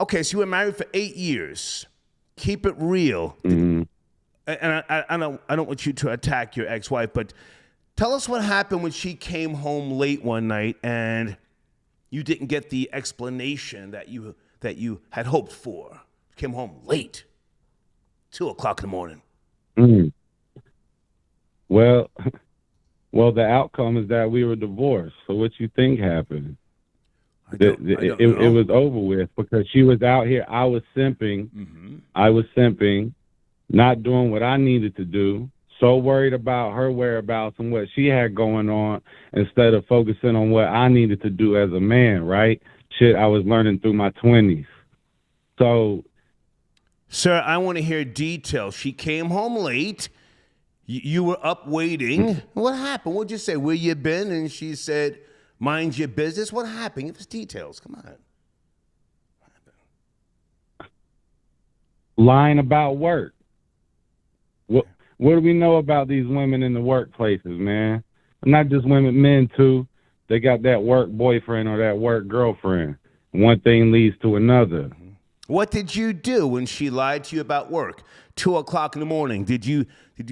Okay, so you were married for 8 years. Keep it real. Mm-hmm. And I don't want you to attack your ex-wife, but tell us what happened when she came home late one night and you didn't get the explanation that you had hoped for. Came home late. 2:00 in the morning. Mm. Well, the outcome is that we were divorced. So what you think happened? It was over with because she was out here. I was simping. Mm-hmm. I was simping, not doing what I needed to do. So worried about her whereabouts and what she had going on instead of focusing on what I needed to do as a man, right? Shit I was learning through my 20s. So... Sir, I want to hear details. She came home late. You were up waiting. What happened? What'd you say? Where you been? And she said, mind your business. What happened? Give us details. Come on. Lying about work. What do we know about these women in the workplaces, man? Not just women, men too. They got that work boyfriend or that work girlfriend. One thing leads to another. What did you do when she lied to you about work? 2:00 in the morning. Did you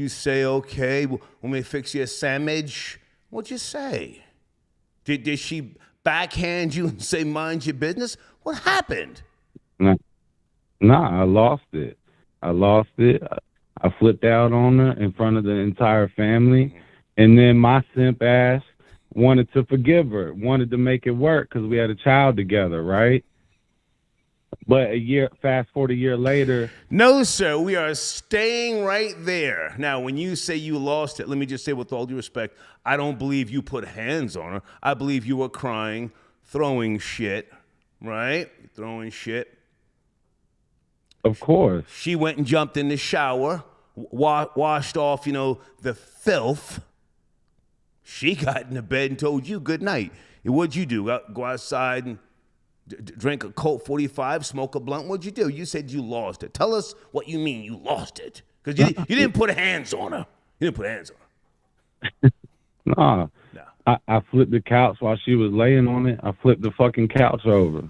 say, okay, well, let me fix you a sandwich? What'd you say? Did she backhand you and say, mind your business? What happened? Nah, I lost it. I flipped out on her in front of the entire family. And then my simp ass wanted to forgive her, wanted to make it work because we had a child together, right? But fast forward a year later. No, sir, we are staying right there. Now, when you say you lost it, let me just say with all due respect, I don't believe you put hands on her. I believe you were crying, throwing shit, right? Throwing shit. Of course. She went and jumped in the shower, washed off, the filth. She got in the bed and told you good night. And what'd you do? Go outside and drink a Colt 45, smoke a blunt? What'd you do? You said you lost it. Tell us what you mean you lost it. Because you didn't put hands on her. You didn't put hands on her. Nah. No. I flipped the couch while she was laying on it. I flipped the fucking couch over.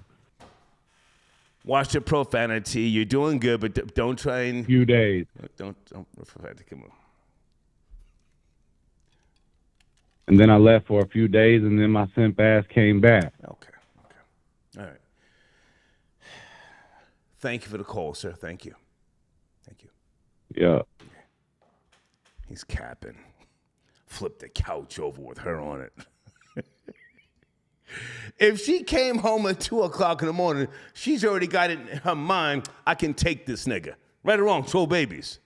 Watch the profanity. You're doing good, but don't try and... Few days. Don't profanity. Come on. And then I left for a few days, and then my simp ass came back. Okay. All right. Thank you for the call, sir. Thank you. Yeah. He's capping. Flip the couch over with her on it. If she came home at 2:00 in the morning, she's already got it in her mind, I can take this nigga. Right or wrong, throw babies.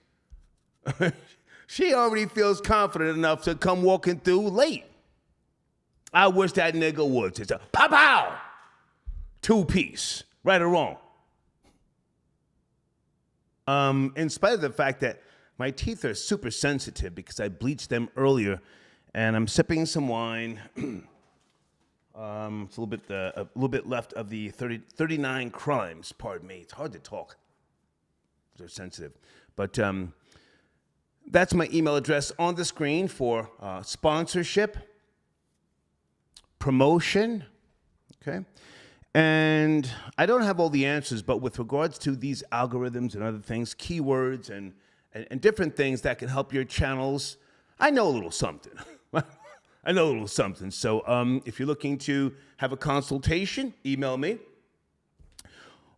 She already feels confident enough to come walking through late. I wish that nigga would. It's a pow-pow. 2-piece. Right or wrong. In spite of the fact that my teeth are super sensitive because I bleached them earlier, and I'm sipping some wine. It's a little bit left of the 39 crimes. Pardon me. It's hard to talk. They're sensitive, but that's my email address on the screen for sponsorship, promotion. Okay. And I don't have all the answers, but with regards to these algorithms and other things, keywords and different things that can help your channels, I know a little something. I know a little something. So if you're looking to have a consultation, email me.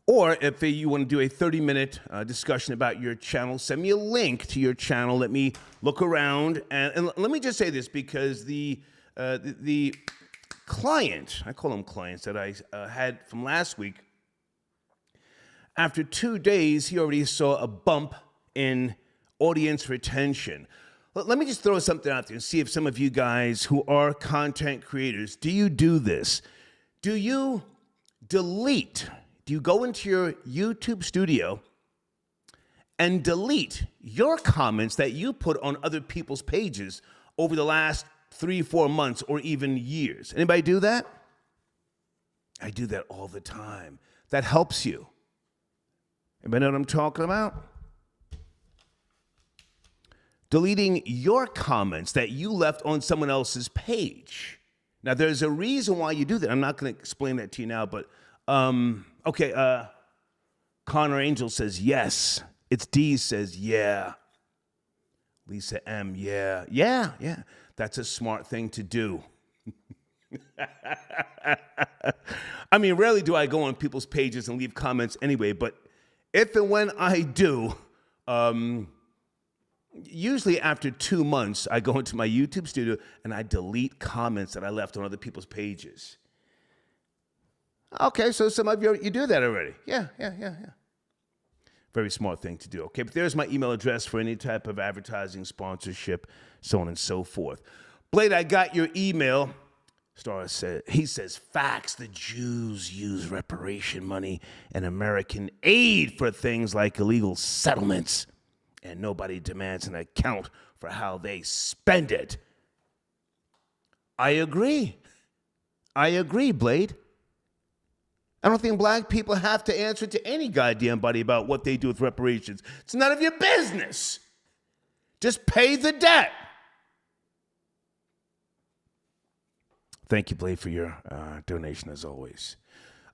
Or if you want to do a 30-minute discussion about your channel, send me a link to your channel. Let me look around. And let me just say this, because the client, I call them clients, that I had from last week, after 2 days, he already saw a bump in audience retention. Let me just throw something out there and see if some of you guys who are content creators, do you do this? Do you delete. Do you go into your YouTube studio and delete your comments that you put on other people's pages over the last 3-4 months or even years? Anybody do that? I do that all the time. That helps you. Anybody know what I'm talking about? Deleting your comments that you left on someone else's page. Now, there's a reason why you do that. I'm not going to explain that to you now, but okay. Connor Angel says yes. It's D says yeah. Lisa M, yeah. Yeah. That's a smart thing to do. I mean, rarely do I go on people's pages and leave comments anyway, but if and when I do, usually after 2 months, I go into my YouTube studio and I delete comments that I left on other people's pages. Okay, so some of you do that already. Yeah. Very smart thing to do. Okay, but there's my email address for any type of advertising, sponsorship, so on and so forth. Blade, I got your email. Star said, he says, facts, the Jews use reparation money and American aid for things like illegal settlements, and nobody demands an account for how they spend it. I agree, Blade. I don't think black people have to answer to any goddamn body about what they do with reparations. It's none of your business. Just pay the debt. Thank you, Blade, for your donation, as always.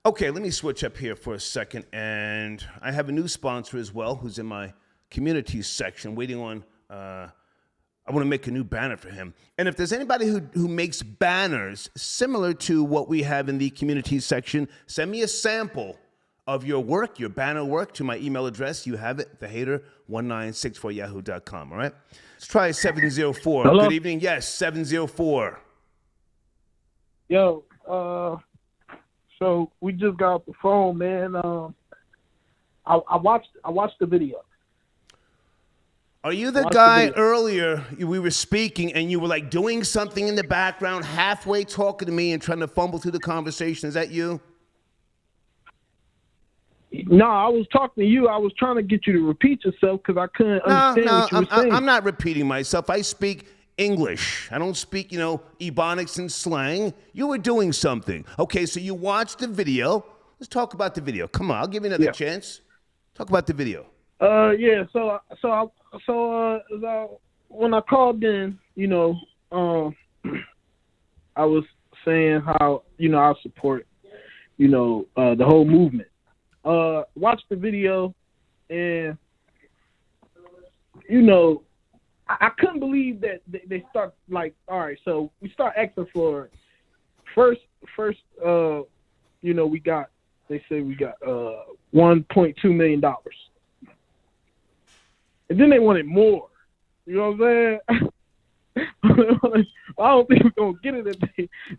Okay, let me switch up here for a second. And I have a new sponsor as well who's in my community section waiting on, I want to make a new banner for him. And if there's anybody who makes banners similar to what we have in the community section, send me a sample of your work, your banner work, to my email address. You have it, thehater1964yahoo.com, all right? Let's try 704. Hello? Good evening. Yes, 704. Yo, so we just got off the phone, man. I watched the video. Are you the guy earlier we were speaking and you were like doing something in the background, halfway talking to me and trying to fumble through the conversation? Is that you? No, I was talking to you. I was trying to get you to repeat yourself because I couldn't understand what you were saying. I'm not repeating myself. I speak English. I don't speak, Ebonics and slang. You were doing something. Okay, so you watched the video. Let's talk about the video. Come on, I'll give you another chance. Talk about the video. Yeah. So when I called in, I was saying how I support, the whole movement. Watched the video, and I couldn't believe that they start like, all right, so we start asking for first, they say we got $1.2 million. And then they wanted more. You know what I'm saying? I don't think we're gonna get it.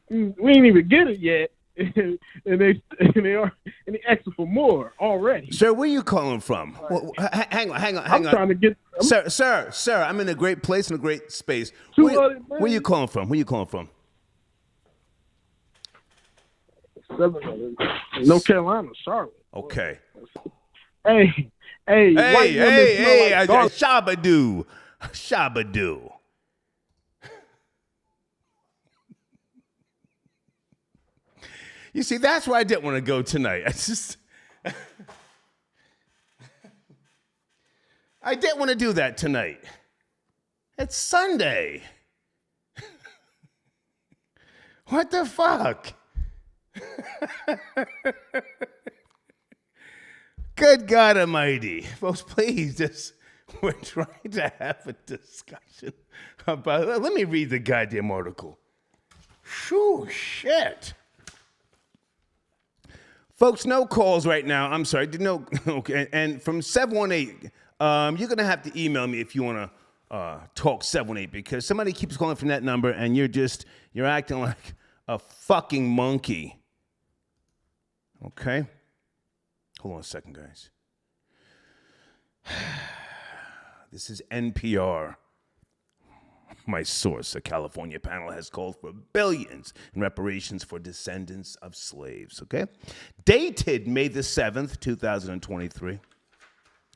We ain't even get it yet, and they asking for more already. Sir, where are you calling from? Well, hang on. I'm trying to get. Sir, I'm in a great place and a great space. Where are you calling from? North Carolina, Charlotte. Okay. Hey, Shabadoo. You see, that's why I didn't want to go tonight. I didn't want to do that tonight. It's Sunday. What the fuck? Good God Almighty. Folks, please, we're trying to have a discussion about, let me read the goddamn article. Shoo, shit. Folks, no calls right now. I'm sorry. Okay. And from 718, you're going to have to email me if you want to talk 718 because somebody keeps calling from that number and you're acting like a fucking monkey. Okay? Hold on a second, guys. This is NPR. My source, a California panel, has called for billions in reparations for descendants of slaves, okay? Dated May the 7th, 2023.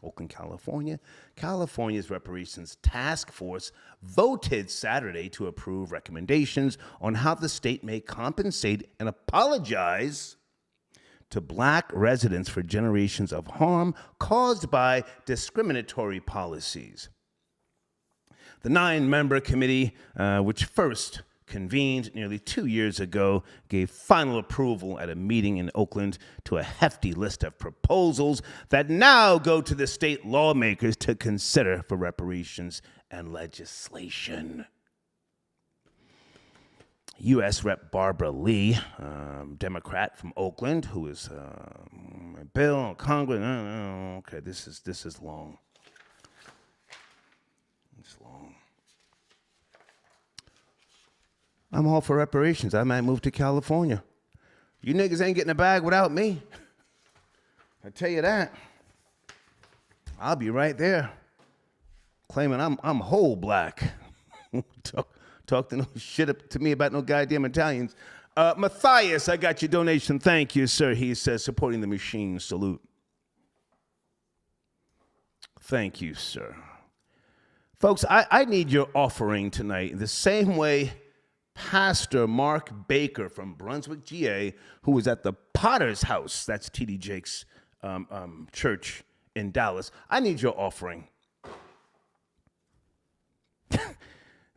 Oakland, California. California's Reparations Task Force voted Saturday to approve recommendations on how the state may compensate and apologize to black residents for generations of harm caused by discriminatory policies. The 9-member committee, which first convened nearly 2 years ago, gave final approval at a meeting in Oakland to a hefty list of proposals that now go to the state lawmakers to consider for reparations and legislation. U.S. Rep. Barbara Lee, Democrat from Oakland, who is a bill, Congress. Okay, this is long. It's long. I'm all for reparations. I might move to California. You niggas ain't getting a bag without me. I tell you that. I'll be right there, claiming I'm whole black. Talk to no shit to me about no goddamn Italians. Matthias, I got your donation. Thank you, sir. He says, supporting the machine. Salute. Thank you, sir. Folks, I need your offering tonight the same way Pastor Mark Baker from Brunswick, GA, who was at the Potter's House, that's T.D. Jake's church in Dallas. I need your offering.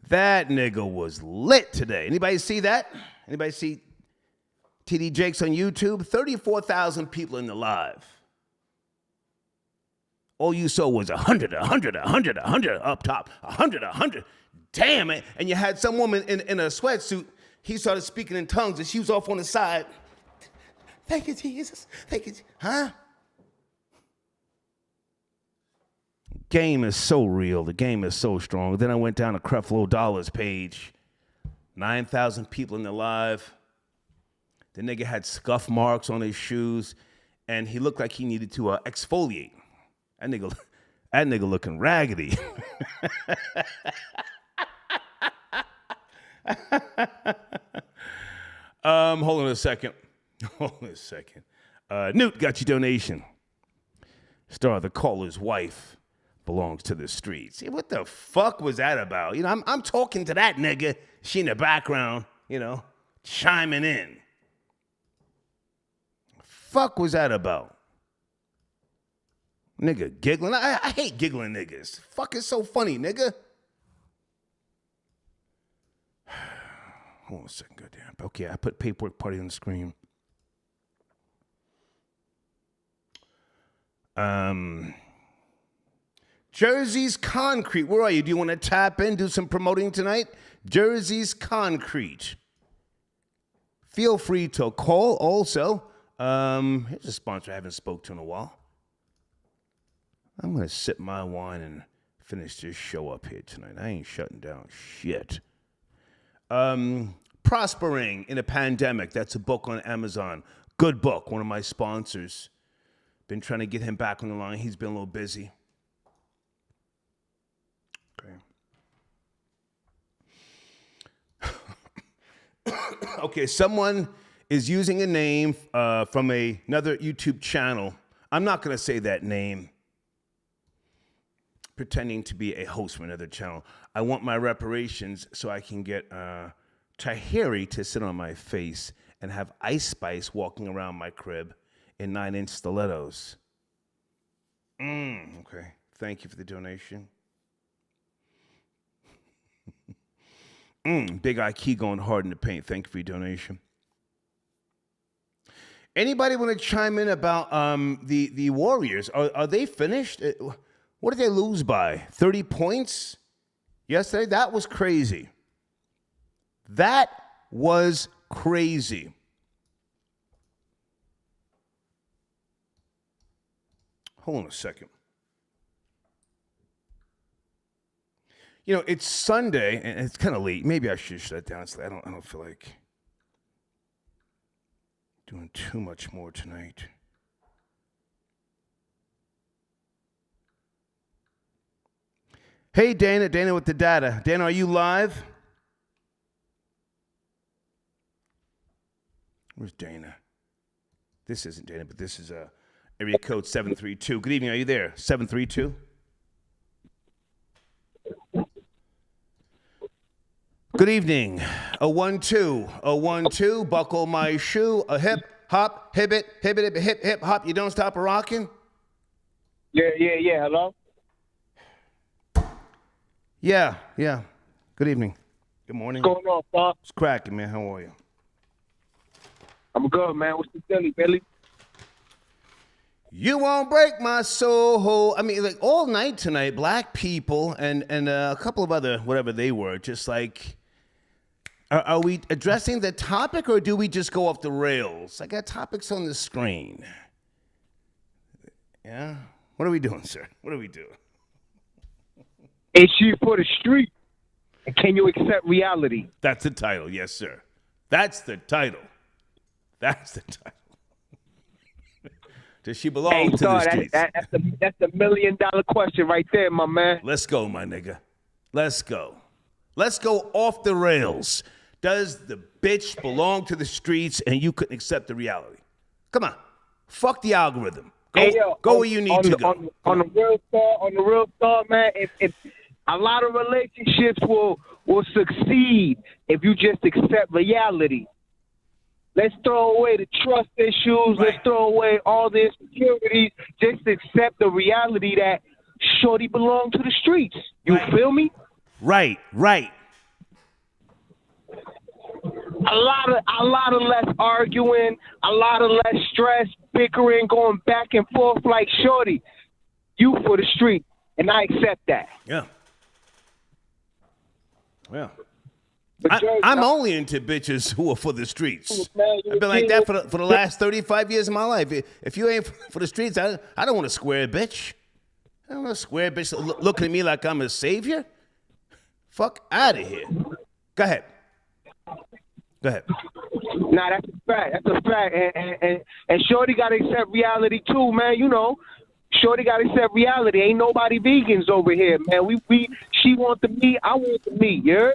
That nigga was lit today. Anybody see that? Anybody see T.D. Jakes on YouTube? 34,000 people in the live. All you saw was 100 up top, 100. Damn it. And you had some woman in a sweatsuit. He started speaking in tongues and she was off on the side. Thank you, Jesus. Thank you. Huh? Game is so real. The game is so strong. Then I went down to Creflo Dollar's page. 9,000 people in the live. The nigga had scuff marks on his shoes, and he looked like he needed to exfoliate. That nigga looking raggedy. Hold on a second. Newt got your donation. Star, the caller's wife belongs to the streets. See, what the fuck was that about? You know, I'm talking to that nigga. She in the background, you know, chiming in. Fuck was that about? Nigga giggling. I hate giggling niggas. Fuck is so funny, nigga. Hold on a second, goddamn. Okay, I put paperwork party on the screen. Jersey's Concrete. Where are you? Do you want to tap in, do some promoting tonight? Jersey's Concrete. Feel free to call also. Here's a sponsor I haven't spoke to in a while. I'm going to sip my wine and finish this show up here tonight. I ain't shutting down shit. Prospering in a Pandemic. That's a book on Amazon. Good book. One of my sponsors. Been trying to get him back on the line. He's been a little busy. Okay. Okay, someone is using a name from another YouTube channel. I'm not going to say that name. Pretending to be a host from another channel. I want my reparations so I can get Tahiri to sit on my face and have Ice Spice walking around my crib in 9-inch stilettos. Okay. Thank you for the donation. Big Eye Key going hard in the paint. Thank you for your donation. Anybody want to chime in about the Warriors? Are they finished? What did they lose by? 30 points yesterday? That was crazy. That was crazy. Hold on a second. You know, it's Sunday, and it's kind of late. Maybe I should shut it down. I don't feel like doing too much more tonight. Hey, Dana. Dana with the data. Dana, are you live? Where's Dana? This isn't Dana, but this is area code 732. Good evening. Are you there? 732? Good evening. A 1-2. A 1-2. Buckle my shoe. A hip, hop, hip, hip, hop. You don't stop rocking? Yeah. Hello? Yeah. Good evening. Good morning. What's going on, Bob? It's cracking, man. How are you? I'm good, man. What's the Philly, Billy? You won't break my soul. I mean, like all night tonight, black people and a couple of other, whatever they were, just like, are we addressing the topic or do we just go off the rails? I got topics on the screen. Yeah? What are we doing, sir? What are we doing? Is she for the street? And can you accept reality? That's the title, yes, sir. That's the title. That's the title. Does she belong to the streets? That's the $1 million question right there, my man. Let's go, my nigga. Let's go. Let's go off the rails. Does the bitch belong to the streets and you couldn't accept the reality? Come on. Fuck the algorithm. Go where you need to go. On the real star, man, if a lot of relationships will succeed if you just accept reality. Let's throw away the trust issues. Right. Let's throw away all the insecurities. Just accept the reality that shorty belong to the streets. You feel me? Right. A lot of less arguing, a lot of less stress, bickering, going back and forth like shorty. You for the street, and I accept that. Yeah. Well, I'm only into bitches who are for the streets. I've been like that for the last 35 years of my life. If you ain't for the streets, I don't want a square bitch. I don't want a square bitch looking at me like I'm a savior. Fuck out of here. Go ahead. Nah, that's a fact. And shorty got to accept reality too, man. You know, shorty got to accept reality. Ain't nobody vegans over here, man. She want the meat, I want the meat. You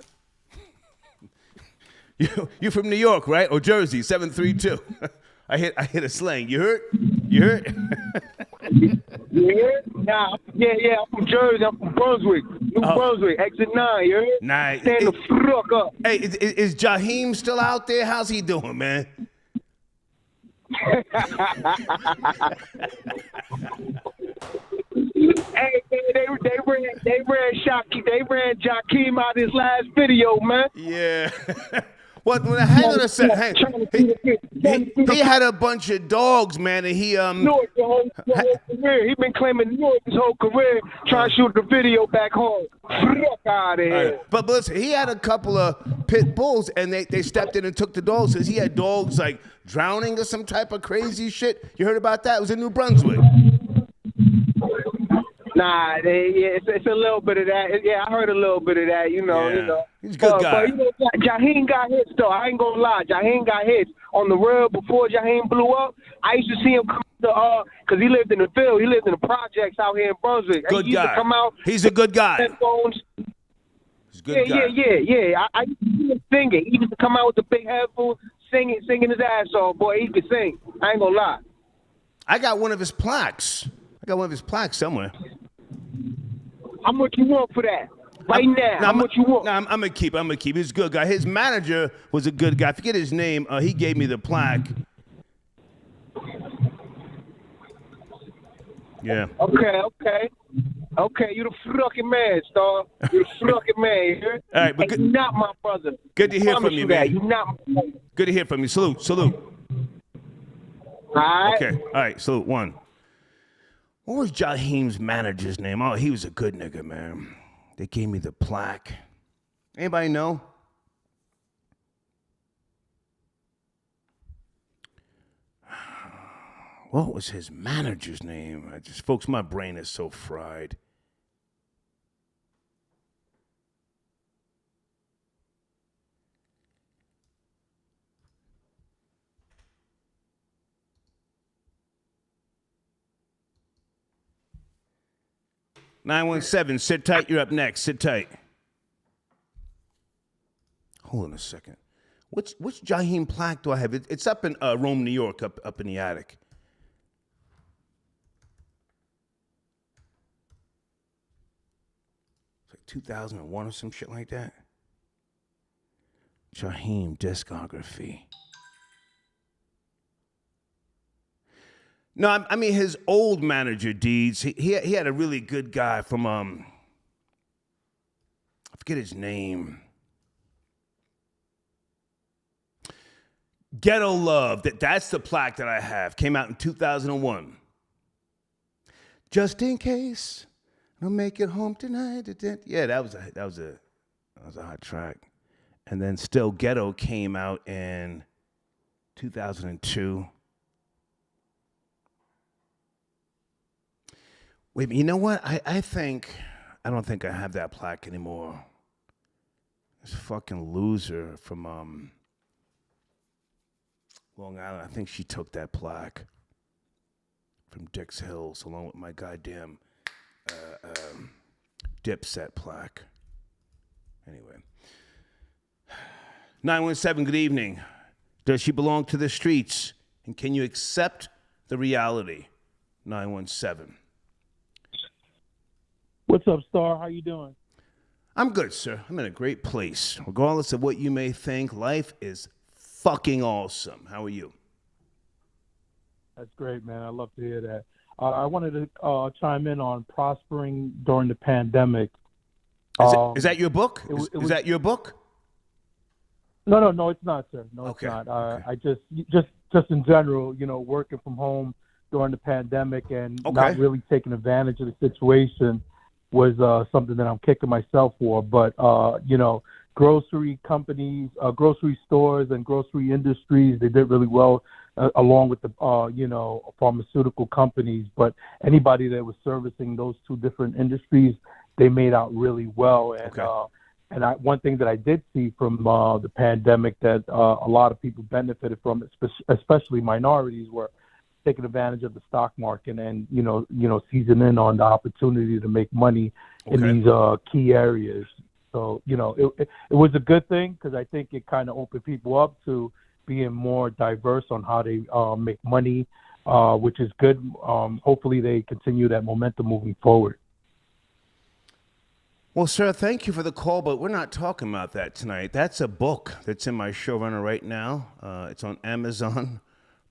heard? You from New York, right? Or Jersey, 732. I hit a slang. You heard? You heard? Nah, yeah. I'm from Jersey. I'm from Brunswick. New Brunswick, exit 9. You heard? Nice. Stand the fuck up. Hey, is Jaheim still out there? How's he doing, man? Hey, they ran Jakeem out his last video, man. Yeah. What? Hang on a second. He had a bunch of dogs, man, and he North the whole career. He been claiming North his whole career, trying to shoot the video back home. Fuck out of here. Right. But listen, he had a couple of pit bulls, and they stepped in and took the dogs because he had dogs like drowning or some type of crazy shit. You heard about that? It was in New Brunswick. Nah, it's a little bit of that. Yeah, I heard a little bit of that. You know. He's a good guy. But Jaheim got hits though. I ain't gonna lie. Jaheim got hits on the road before Jaheim blew up. I used to see him come to because he lived in the field. He lived in the projects out here in Brunswick. Good he used guy. To come out. He's a good guy. Headphones. He's a good guy. Yeah. I used to see him singing. He used to come out with the big headphones, singing his ass off. Boy, he could sing. I ain't gonna lie. I got one of his plaques. Somewhere. How much you want for that? Right now, how much you want? No, I'm gonna keep. He's a good guy. His manager was a good guy. I forget his name. He gave me the plaque. Yeah. Okay. You the fucking man, Star. You the fucking man. You hear? All right, but you're not my brother. Good to hear from you, man. You're not my brother. Good to hear from you. Salute. All right. Okay. All right. Salute. One. What was Jaheim's manager's name? Oh, he was a good nigga, man. They gave me the plaque. Anybody know? What was his manager's name? Folks, my brain is so fried. 917, sit tight. You're up next. Sit tight. Hold on a second. Which Jaheim plaque do I have? It's up in Rome, New York, up in the attic. It's like 2001 or some shit like that. Jaheim discography. No, I mean his old manager deeds. He had a really good guy from I forget his name. Ghetto Love. That's the plaque that I have. Came out in 2001. Just in case I'll make it home tonight. Yeah, that was a hot track. And then Still Ghetto came out in 2002. Wait, you know what? I don't think I have that plaque anymore. This fucking loser from Long Island. I think she took that plaque from Dix Hills along with my goddamn Dipset plaque. Anyway. 917, good evening. Does she belong to the streets? And can you accept the reality? 917. What's up, Star? How you doing? I'm good, sir. I'm in a great place. Regardless of what you may think, life is fucking awesome. How are you? That's great, man. I love to hear that. I wanted to chime in on prospering during the pandemic. Is that your book? Is that your book? No, it's not, sir. No, Okay. it's not. Okay. I just in general, working from home during the pandemic and not really taking advantage of the situation was something that I'm kicking myself for. But grocery companies, grocery stores, and grocery industries, they did really well, along with the pharmaceutical companies. But anybody that was servicing those two different industries, they made out really well. And one thing that I did see from the pandemic that a lot of people benefited from, especially minorities, were taking advantage of the stock market and seizing in on the opportunity to make money in these key areas. So it was a good thing because I think it kind of opened people up to being more diverse on how they make money, which is good. Hopefully they continue that momentum moving forward. Well, sir, thank you for the call, but we're not talking about that tonight. That's a book that's in my showrunner right now. It's on Amazon,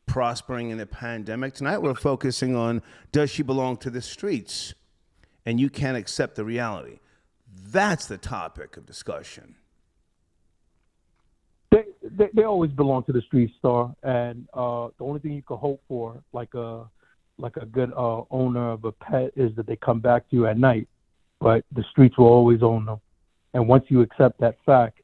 Prospering in the Pandemic. Tonight we're focusing on, does she belong to the streets? And you can't accept the reality. That's the topic of discussion. They always belong to the street, Star, and the only thing you can hope for, like a good owner of a pet, is that they come back to you at night. But the streets will always own them, and once you accept that fact,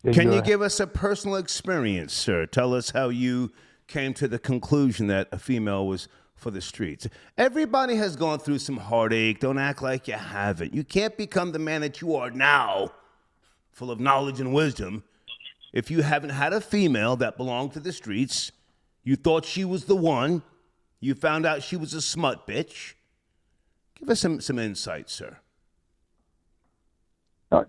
then can you give us a personal experience, sir? Tell us how you came to the conclusion that a female was for the streets. Everybody has gone through some heartache. Don't act like you haven't. You can't become the man that you are now, full of knowledge and wisdom, if you haven't had a female that belonged to the streets. You thought she was the one. You found out she was a smut bitch. Give us some insight, sir.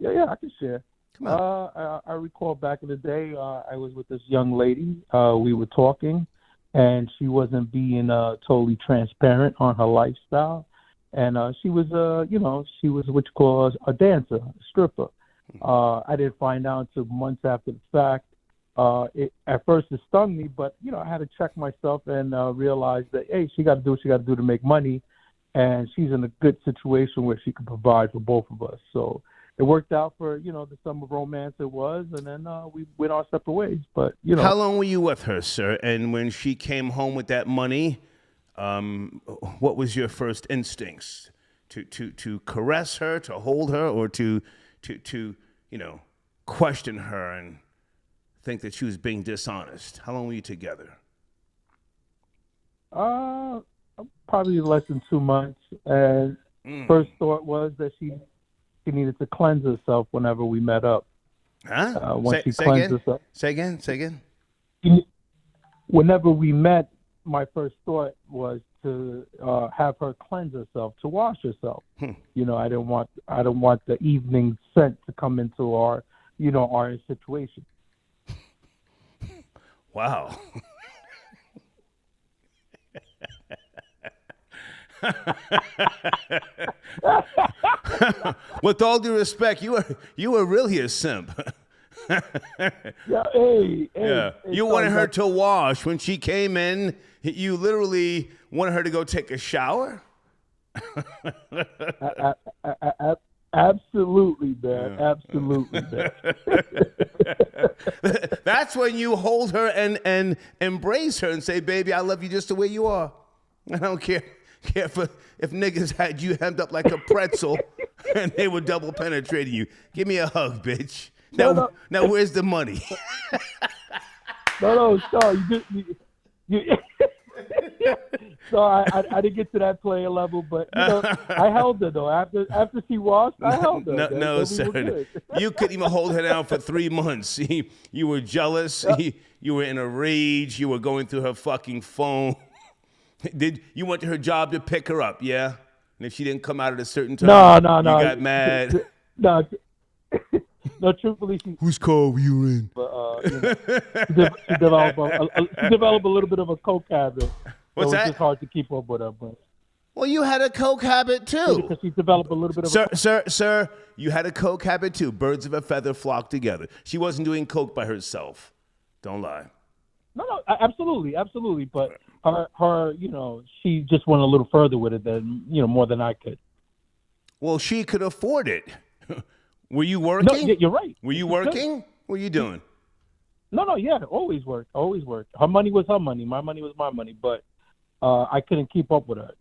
Yeah, I can share. Come on. I recall back in the day, I was with this young lady. We were talking, and she wasn't being totally transparent on her lifestyle. And she was what you call a dancer, a stripper. I didn't find out until months after the fact. At first, it stung me, but I had to check myself and realize that hey, she got to do what she got to do to make money, and she's in a good situation where she can provide for both of us. So it worked out for the summer romance it was, and then we went our separate ways. But how long were you with her, sir? And when she came home with that money, what was your first instincts? To caress her, to hold her, or to question her and think that she was being dishonest? How long were you together? Probably less than 2 months. And first thought was that she needed to cleanse herself whenever we met up. Huh? Once she cleansed herself. Say again. Whenever we met, my first thought was to have her cleanse herself, to wash herself. You know, I don't want the evening scent to come into our situation. Wow. With all due respect, you were really a simp. Yeah, hey, You wanted her to wash when she came in. You literally wanted her to go take a shower. Absolutely, man. Absolutely, man. That's when you hold her and embrace her and say, "Baby, I love you just the way you are. I don't care if niggas had you hemmed up like a pretzel and they were double penetrating you. Give me a hug, bitch. Now where's the money?" No, sorry. So I didn't get to that player level, but I held her though. After she washed, I held her. No, sir. You couldn't even hold her down for 3 months. You were jealous. You were in a rage. You were going through her fucking phone. You went to her job to pick her up? Yeah. And if she didn't come out at a certain time, no, you got mad. No, truthfully, whose car were you in? She developed a little bit of a coke habit. What's that? It's just hard to keep up with her. But well, you had a coke habit too. Because she developed a little bit of Sir, you had a coke habit too. Birds of a feather flock together. She wasn't doing coke by herself. Don't lie. No, absolutely. But her, she just went a little further with it than, more than I could. Well, she could afford it. Were you working? No, you're right. Were you working? What were you doing? No, yeah, always worked. Her money was her money. My money was my money. But I couldn't keep up with her,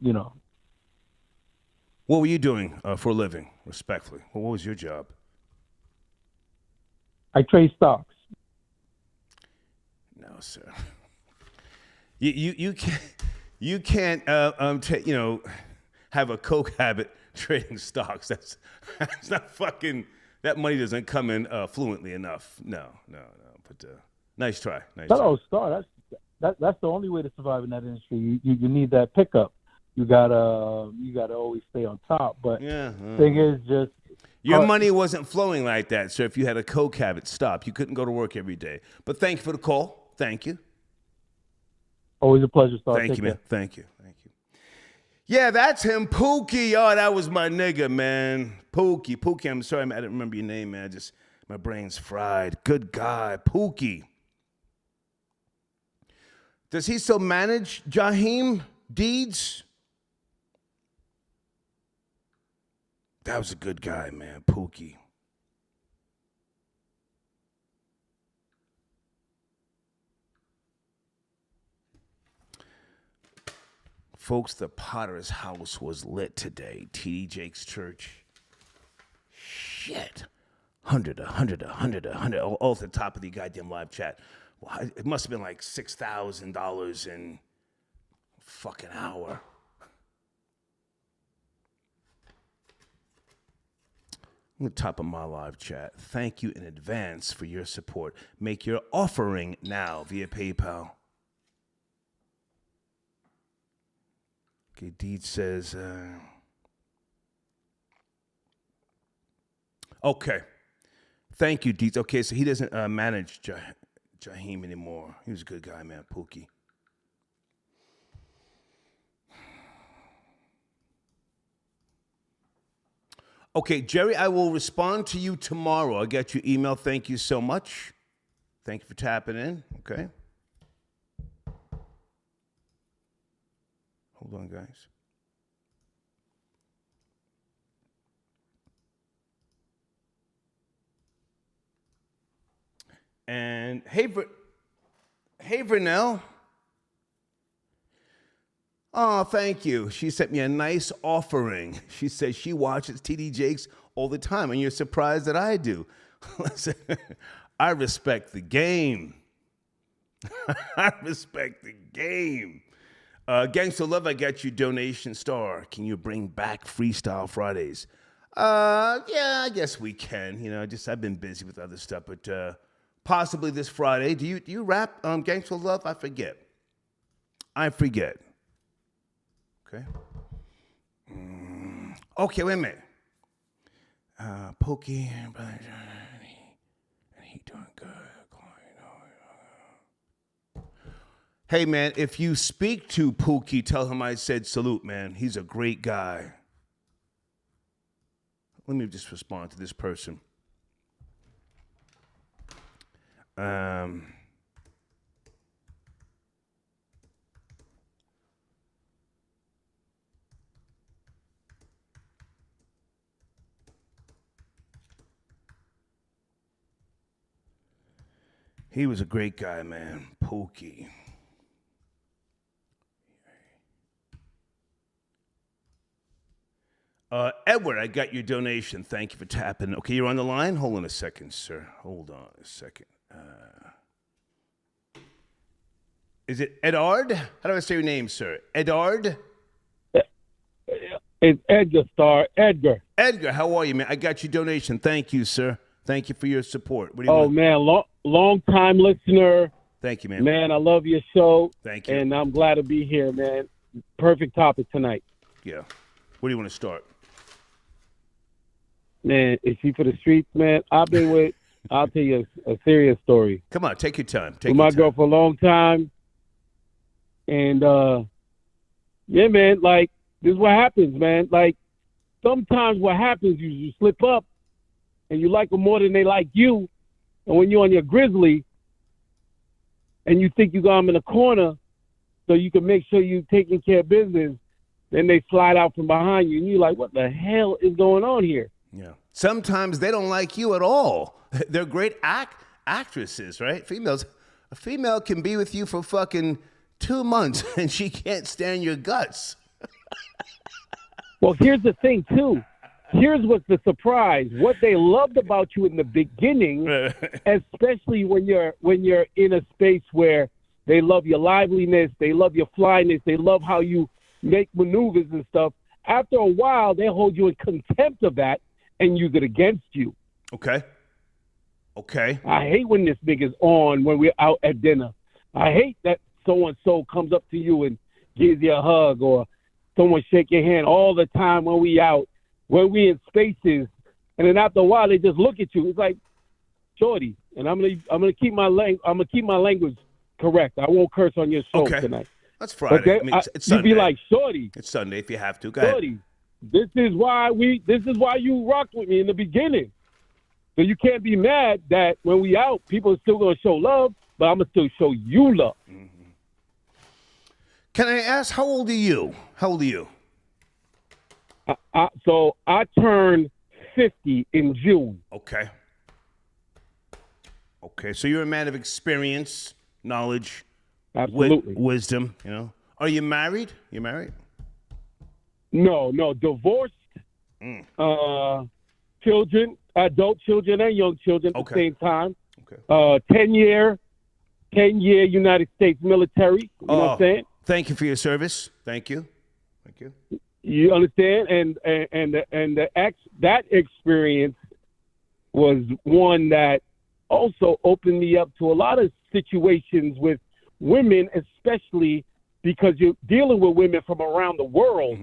What were you doing for a living, respectfully? What was your job? I trade stocks. No, sir. You can't have a coke habit trading stocks. That's not fucking. That money doesn't come in fluently enough. No. But nice try. No, Star. That's the only way to survive in that industry. You need that pickup. You gotta always stay on top. But thing is, just your money wasn't flowing like that. So if you had a coke habit, stop. You couldn't go to work every day. But thank you for the call. Thank you. Always a pleasure, Star. Thank you, man. Thank you. Yeah, that's him, Pookie. Oh, that was my nigga, man. Pookie. I'm sorry, I didn't remember your name, man. My brain's fried. Good guy, Pookie. Does he still manage Jaheim Deeds? That was a good guy, man, Pookie. Folks, the Potter's house was lit today. TD Jake's church. Shit. 100, all at the top of the goddamn live chat. Well, it must have been like $6,000 in a fucking hour. On the top of my live chat. Thank you in advance for your support. Make your offering now via PayPal. Okay, Deed says, okay. Thank you, Deeds. Okay, so he doesn't manage Jaheim anymore. He was a good guy, man, Pookie. Okay, Jerry, I will respond to you tomorrow. I'll get your email. Thank you so much. Thank you for tapping in. Okay. Hold on, guys. And hey, Vernell. Oh, thank you. She sent me a nice offering. She says she watches TD Jakes all the time, and you're surprised that I do. Listen, I respect the game. I respect the game. Gangsta Love, I got you donation star. Can you bring back Freestyle Fridays? Yeah, I guess we can. I've been busy with other stuff, but possibly this Friday. Do you rap Gangsta Love? I forget. Okay. Okay, wait a minute. Pookie, and he doing good. Hey, man, if you speak to Pookie, tell him I said salute, man. He's a great guy. Let me just respond to this person. He was a great guy, man. Pookie. Edward, I got your donation. Thank you for tapping. Okay, you're on the line? Hold on a second, sir. Hold on a second. Is it Edard? How do I say your name, sir? Edard? It's Edgar Star. Edgar. Edgar, how are you, man? I got your donation. Thank you, sir. Thank you for your support. What do you want? Man, long time listener. Thank you, man. Man, I love your show. Thank you. And I'm glad to be here, man. Perfect topic tonight. Yeah. Where do you want to start? Man, is she for the streets, man? I'll tell you a serious story. Come on, take your time. With my girl for a long time. And, yeah, man, like, this is what happens, man. Like, sometimes what happens is you slip up and you like them more than they like you. And when you're on your grizzly and you think you got them in a corner so you can make sure you're taking care of business, then they slide out from behind you. And you're like, what the hell is going on here? Yeah. Sometimes they don't like you at all. They're great actresses, right? A female can be with you for fucking 2 months and she can't stand your guts. Well, here's the thing, too. Here's what's the surprise. What they loved about you in the beginning, especially when you're in a space where they love your liveliness, they love your flyness, they love how you make maneuvers and stuff. After a while, they hold you in contempt of that and use it against you. Okay. I hate when this nigga's on when we're out at dinner. I hate that so-and-so comes up to you and gives you a hug or someone shake your hand all the time when we out, when we in spaces. And then after a while, they just look at you. It's like, shorty, and I'm gonna keep my language correct. I won't curse on your show tonight. That's Friday. It's Sunday. You be like, shorty. It's Sunday if you have to. Go ahead. Shorty, this is why you rocked with me in the beginning. So you can't be mad that when we out, people are still gonna show love, but I'm gonna still show you love. Mm-hmm. Can I ask, how old are you? So I turned 50 in June. Okay, so you're a man of experience, knowledge, absolutely, wisdom, you know. Are you married? You married? No, divorced. Children, adult children and young children at the same time. Okay. 10-year United States military. You know what I'm saying? Thank you for your service. Thank you. You understand? And that experience was one that also opened me up to a lot of situations with women, especially because you're dealing with women from around the world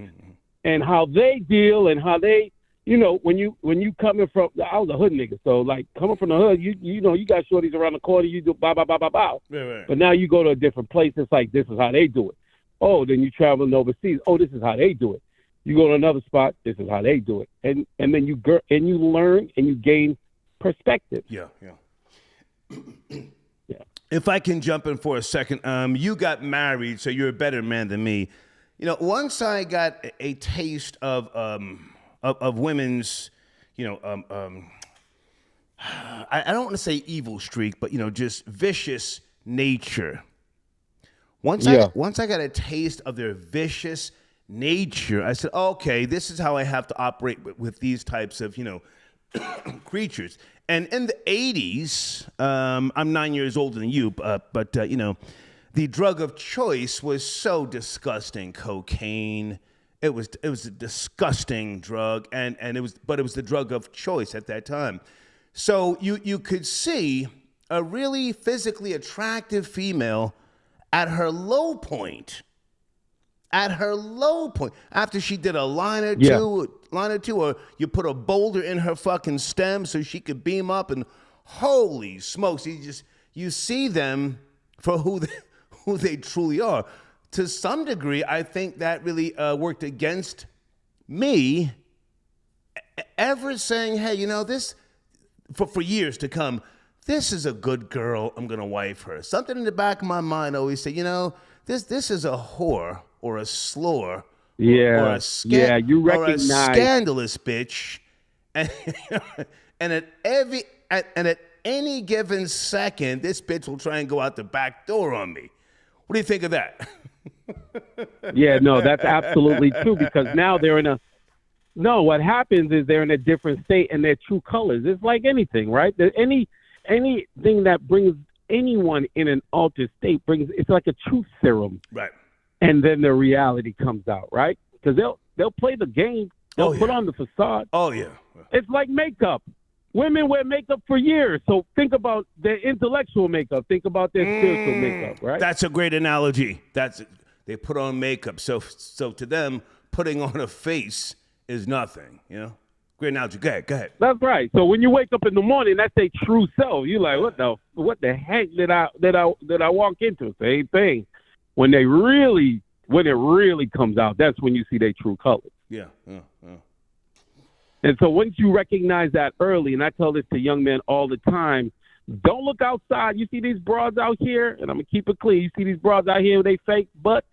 and how they deal and how they, you know, when you coming from, I was a hood nigga, so like coming from the hood, you know, you got shorties around the corner, you do bow. Right. But now you go to a different place, it's like, this is how they do it. Oh, then you traveling overseas. Oh, this is how they do it. You go to another spot, this is how they do it. And then you learn and you gain perspective. Yeah. If I can jump in for a second, you got married, so you're a better man than me. You know, once I got a taste of women's, you know, I don't want to say evil streak, but, you know, just vicious nature. Once I got a taste of their vicious nature, I said, okay, this is how I have to operate with these types of, you know, creatures. And in the 80s, I'm 9 years older than you, but you know, the drug of choice was so disgusting. Cocaine. It was a disgusting drug, and it was the drug of choice at that time. So you could see a really physically attractive female at her low point, at her low point after she did a line or Yeah. two, or you put a boulder in her fucking stem so she could beam up, and holy smokes, you see them for who they truly are. To some degree, I think that really worked against me ever saying, hey, you know, this, for years to come, this is a good girl, I'm going to wife her. Something in the back of my mind always said, you know, this is a whore or a slore or a you or a recognize. scandalous bitch. And, and at any given second, this bitch will try and go out the back door on me. What do you think of that? Yeah, no, that's absolutely true, because now they're in a. No, what happens is they're in a different state and their true colors. It's like anything, right? Anything that brings anyone in an altered state it's like a truth serum, Right. and then the reality comes out, right? Because they'll play the game, they'll put on the facade. Oh, yeah. It's like makeup. Women wear makeup for years, so think about their intellectual makeup. Think about their spiritual makeup, right? That's a great analogy. They put on makeup. So to them, putting on a face is nothing, you know? Great analogy. Go ahead. That's right. So when you wake up in the morning, that's their true self. You're like, what the heck did I walk into? Same thing. When it really comes out, that's when you see their true colors. Yeah. And so once you recognize that early, and I tell this to young men all the time, don't look outside. You see these broads out here, and I'm going to keep it clean. You see these broads out here with their fake butts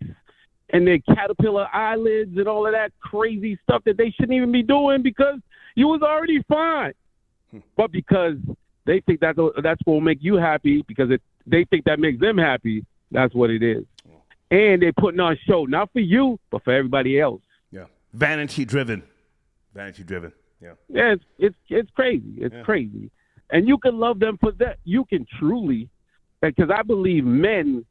and their caterpillar eyelids and all of that crazy stuff that they shouldn't even be doing because you was already fine. But because they think that's what will make you happy, because they think that makes them happy, that's what it is. And they're putting on a show, not for you, but for everybody else. Yeah. Vanity driven. Yeah. Yeah, it's crazy. It's crazy. And you can love them for that. You can truly, because I believe men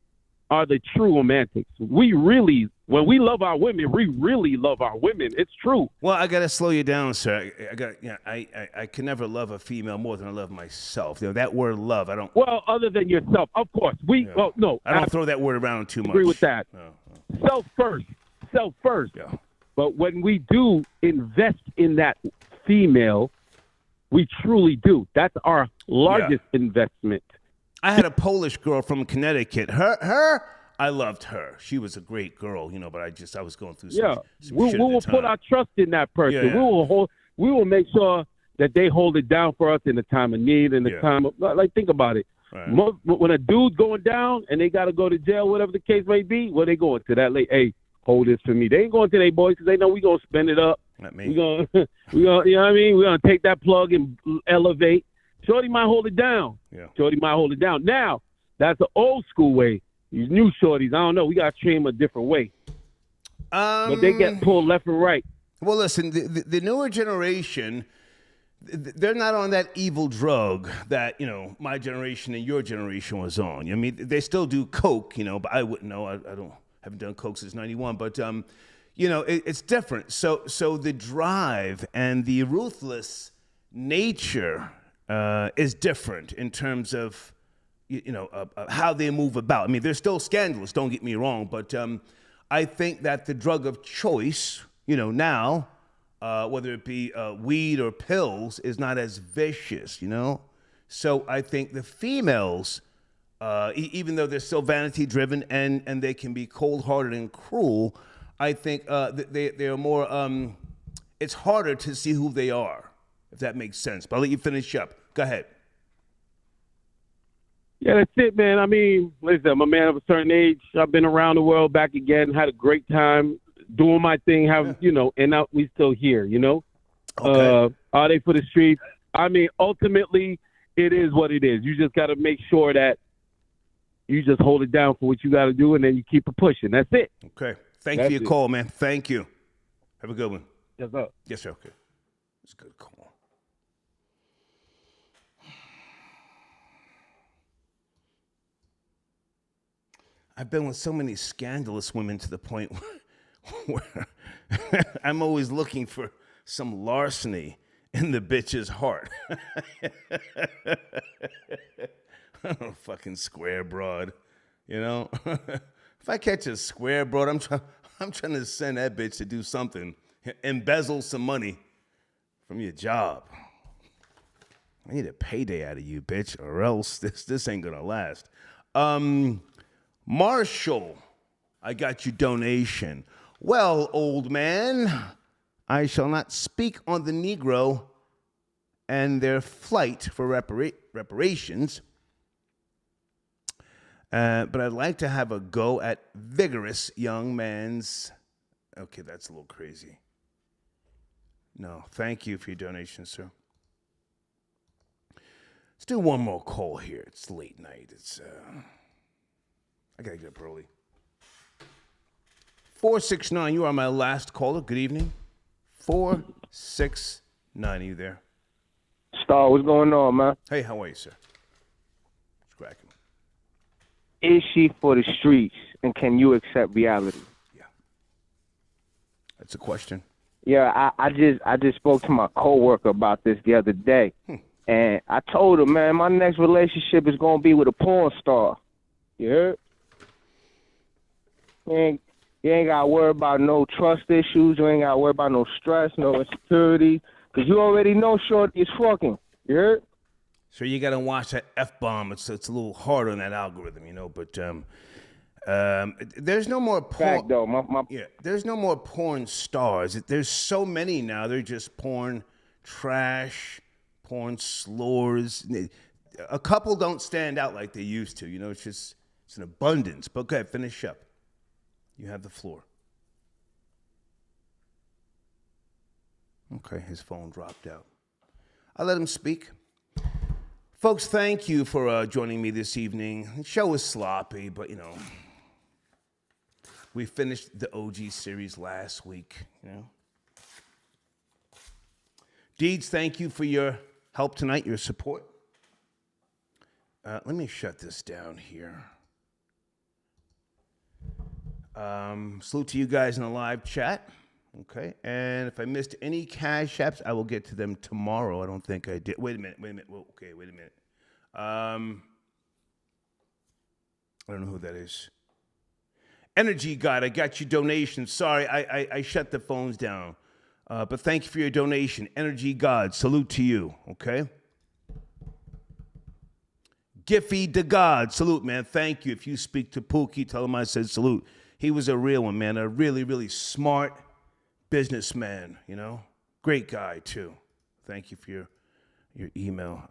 are the true romantics. When we love our women, we really love our women. It's true. Well, I gotta slow you down, sir. I can never love a female more than I love myself. You know, that word love, I don't. Well, other than yourself, of course. No, I don't throw that word around too much. Agree with that. No. Self first. Yeah. But when we do invest in that female, we truly do. That's our largest investment. I had a Polish girl from Connecticut. I loved her. She was a great girl, you know, but I was going through some we shit will at the put time. our trust in that person. Yeah. We will make sure that they hold it down for us in the time of need and the time of, like, think about it. Right. When a dude's going down and they got to go to jail, whatever the case may be, where they going to that lady? Hey, hold this for me. They ain't going to their boys because they know we gonna spend it up. Not me. We gonna, you know what I mean? We're gonna take that plug and elevate. Shorty might hold it down. Yeah. Shorty might hold it down. Now, that's the old school way. These new shorties, I don't know. We gotta train them a different way. But they get pulled left and right. Well, listen, the newer generation, they're not on that evil drug that, you know, my generation and your generation was on. I mean, they still do coke, you know, but I wouldn't know. I haven't done coke since '91, but you know, it's different. So the drive and the ruthless nature is different in terms of, you know, how they move about. I mean, they're still scandalous, don't get me wrong, but I think that the drug of choice, you know, now, whether it be weed or pills, is not as vicious, you know? So I think the females, even though they're still vanity-driven and they can be cold-hearted and cruel, I think they're more, it's harder to see who they are, if that makes sense. But I'll let you finish up. Go ahead. Yeah, that's it, man. I mean, listen, I'm a man of a certain age. I've been around the world, back again, had a great time doing my thing, you know, and now we still here, you know? Okay. Are they for the streets? I mean, ultimately, it is what it is. You just got to make sure that you just hold it down for what you got to do, and then you keep it pushing. That's it. Okay. Thank you for your call, man. Thank you. Have a good one. Yes, sir. Yes, sir. Okay. It's a good call. I've been with so many scandalous women to the point where I'm always looking for some larceny in the bitch's heart. Oh, fucking square broad, you know? If I catch a square broad, I'm trying to send that bitch to do something, embezzle some money from your job. I need a payday out of you, bitch, or else this ain't gonna last. Marshall, I got your donation. Well, old man, I shall not speak on the Negro and their flight for reparations, but I'd like to have a go at vigorous young man's. Okay, that's a little crazy. No, thank you for your donation, sir. Let's do one more call here. It's late night. I gotta get up early. 469, you are my last caller. Good evening. 469, are you there? Star, what's going on, man? Hey, how are you, sir? It's cracking. Is she for the streets, and can you accept reality? Yeah. That's a question. Yeah, I just spoke to my coworker about this the other day, and I told him, man, my next relationship is gonna be with a porn star. You heard? You ain't gotta worry about no trust issues. You ain't gotta worry about no stress, no insecurity, because you already know shorty is fucking. You heard? So you gotta watch that F-bomb. It's a little hard on that algorithm, you know. But there's no more porn. Fact though, Yeah, there's no more porn stars. There's so many now. They're just porn trash, porn slurs. A couple don't stand out like they used to. You know, it's an abundance. But go ahead, finish up. You have the floor. Okay, his phone dropped out. I let him speak. Folks, thank you for joining me this evening. The show was sloppy, but, you know, we finished the OG series last week, you know. Deeds, thank you for your help tonight, your support. Let me shut this down here. Salute to you guys in the live chat. Okay, and if I missed any cash apps, I will get to them tomorrow. I don't think I did. Wait a minute. Well, okay, wait a minute. I don't know who that is. Energy God, I got your donation. Sorry, I shut the phones down. But thank you for your donation. Energy God, salute to you, okay? Giffy the God, salute, man. Thank you. If you speak to Pookie, tell him I said salute. He was a real one, man. A really, really smart businessman, you know? Great guy, too. Thank you for your email.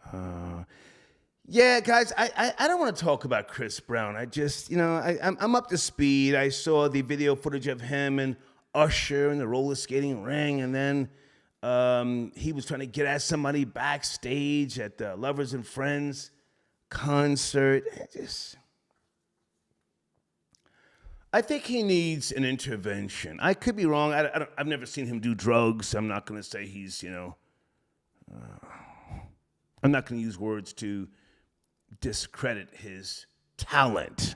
Yeah, guys, I don't want to talk about Chris Brown. I just, you know, I'm up to speed. I saw the video footage of him and Usher in the roller skating ring, and then he was trying to get at somebody backstage at the Lovers and Friends concert. I think he needs an intervention. I could be wrong. I've never seen him do drugs. I'm not going to say he's, you know, I'm not going to use words to discredit his talent.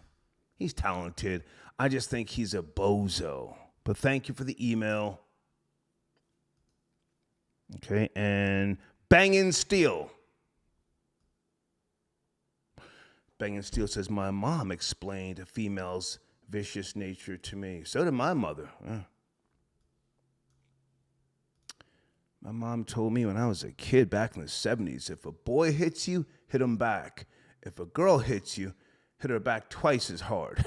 He's talented. I just think he's a bozo. But thank you for the email. Okay, and Bangin' Steel. Bangin' Steel says, my mom explained a female's vicious nature to me. So did my mother. My mom told me when I was a kid back in the 70s, if a boy hits you, hit him back. If a girl hits you, hit her back twice as hard.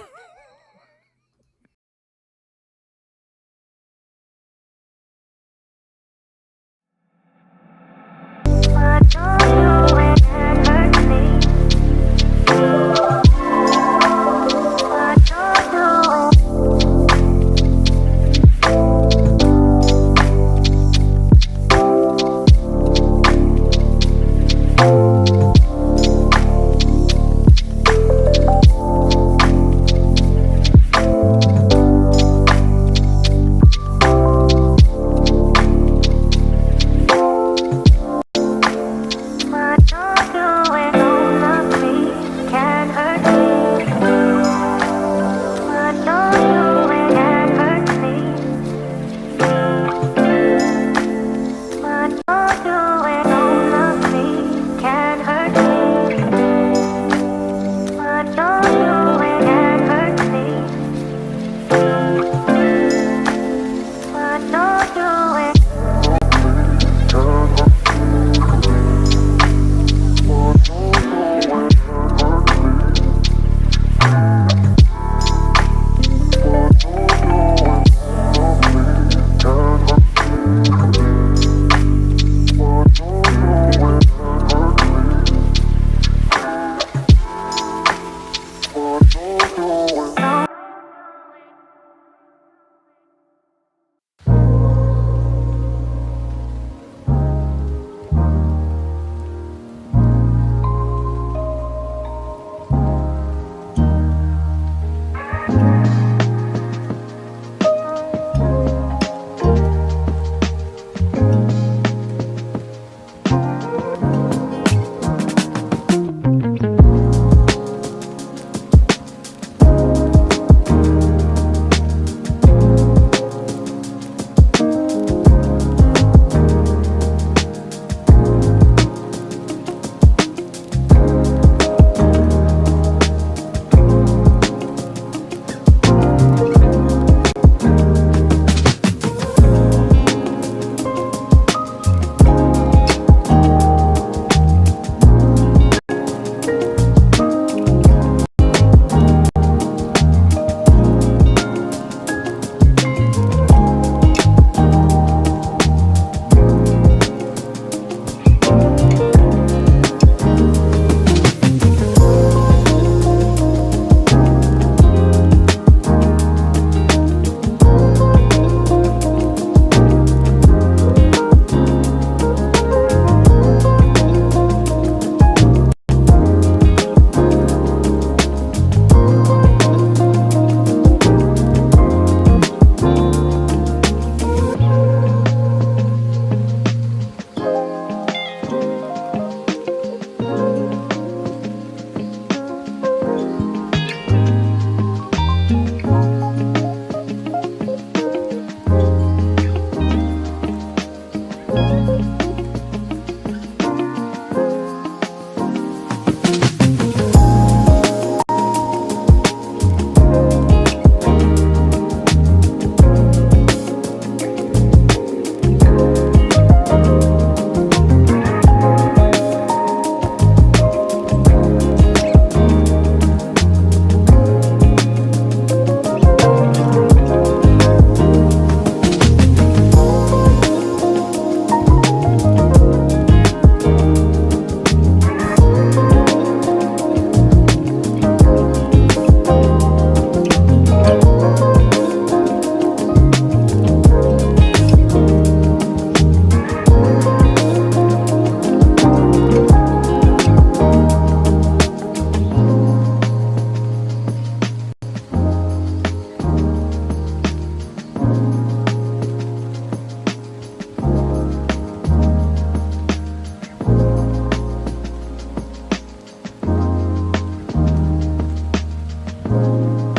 Bye.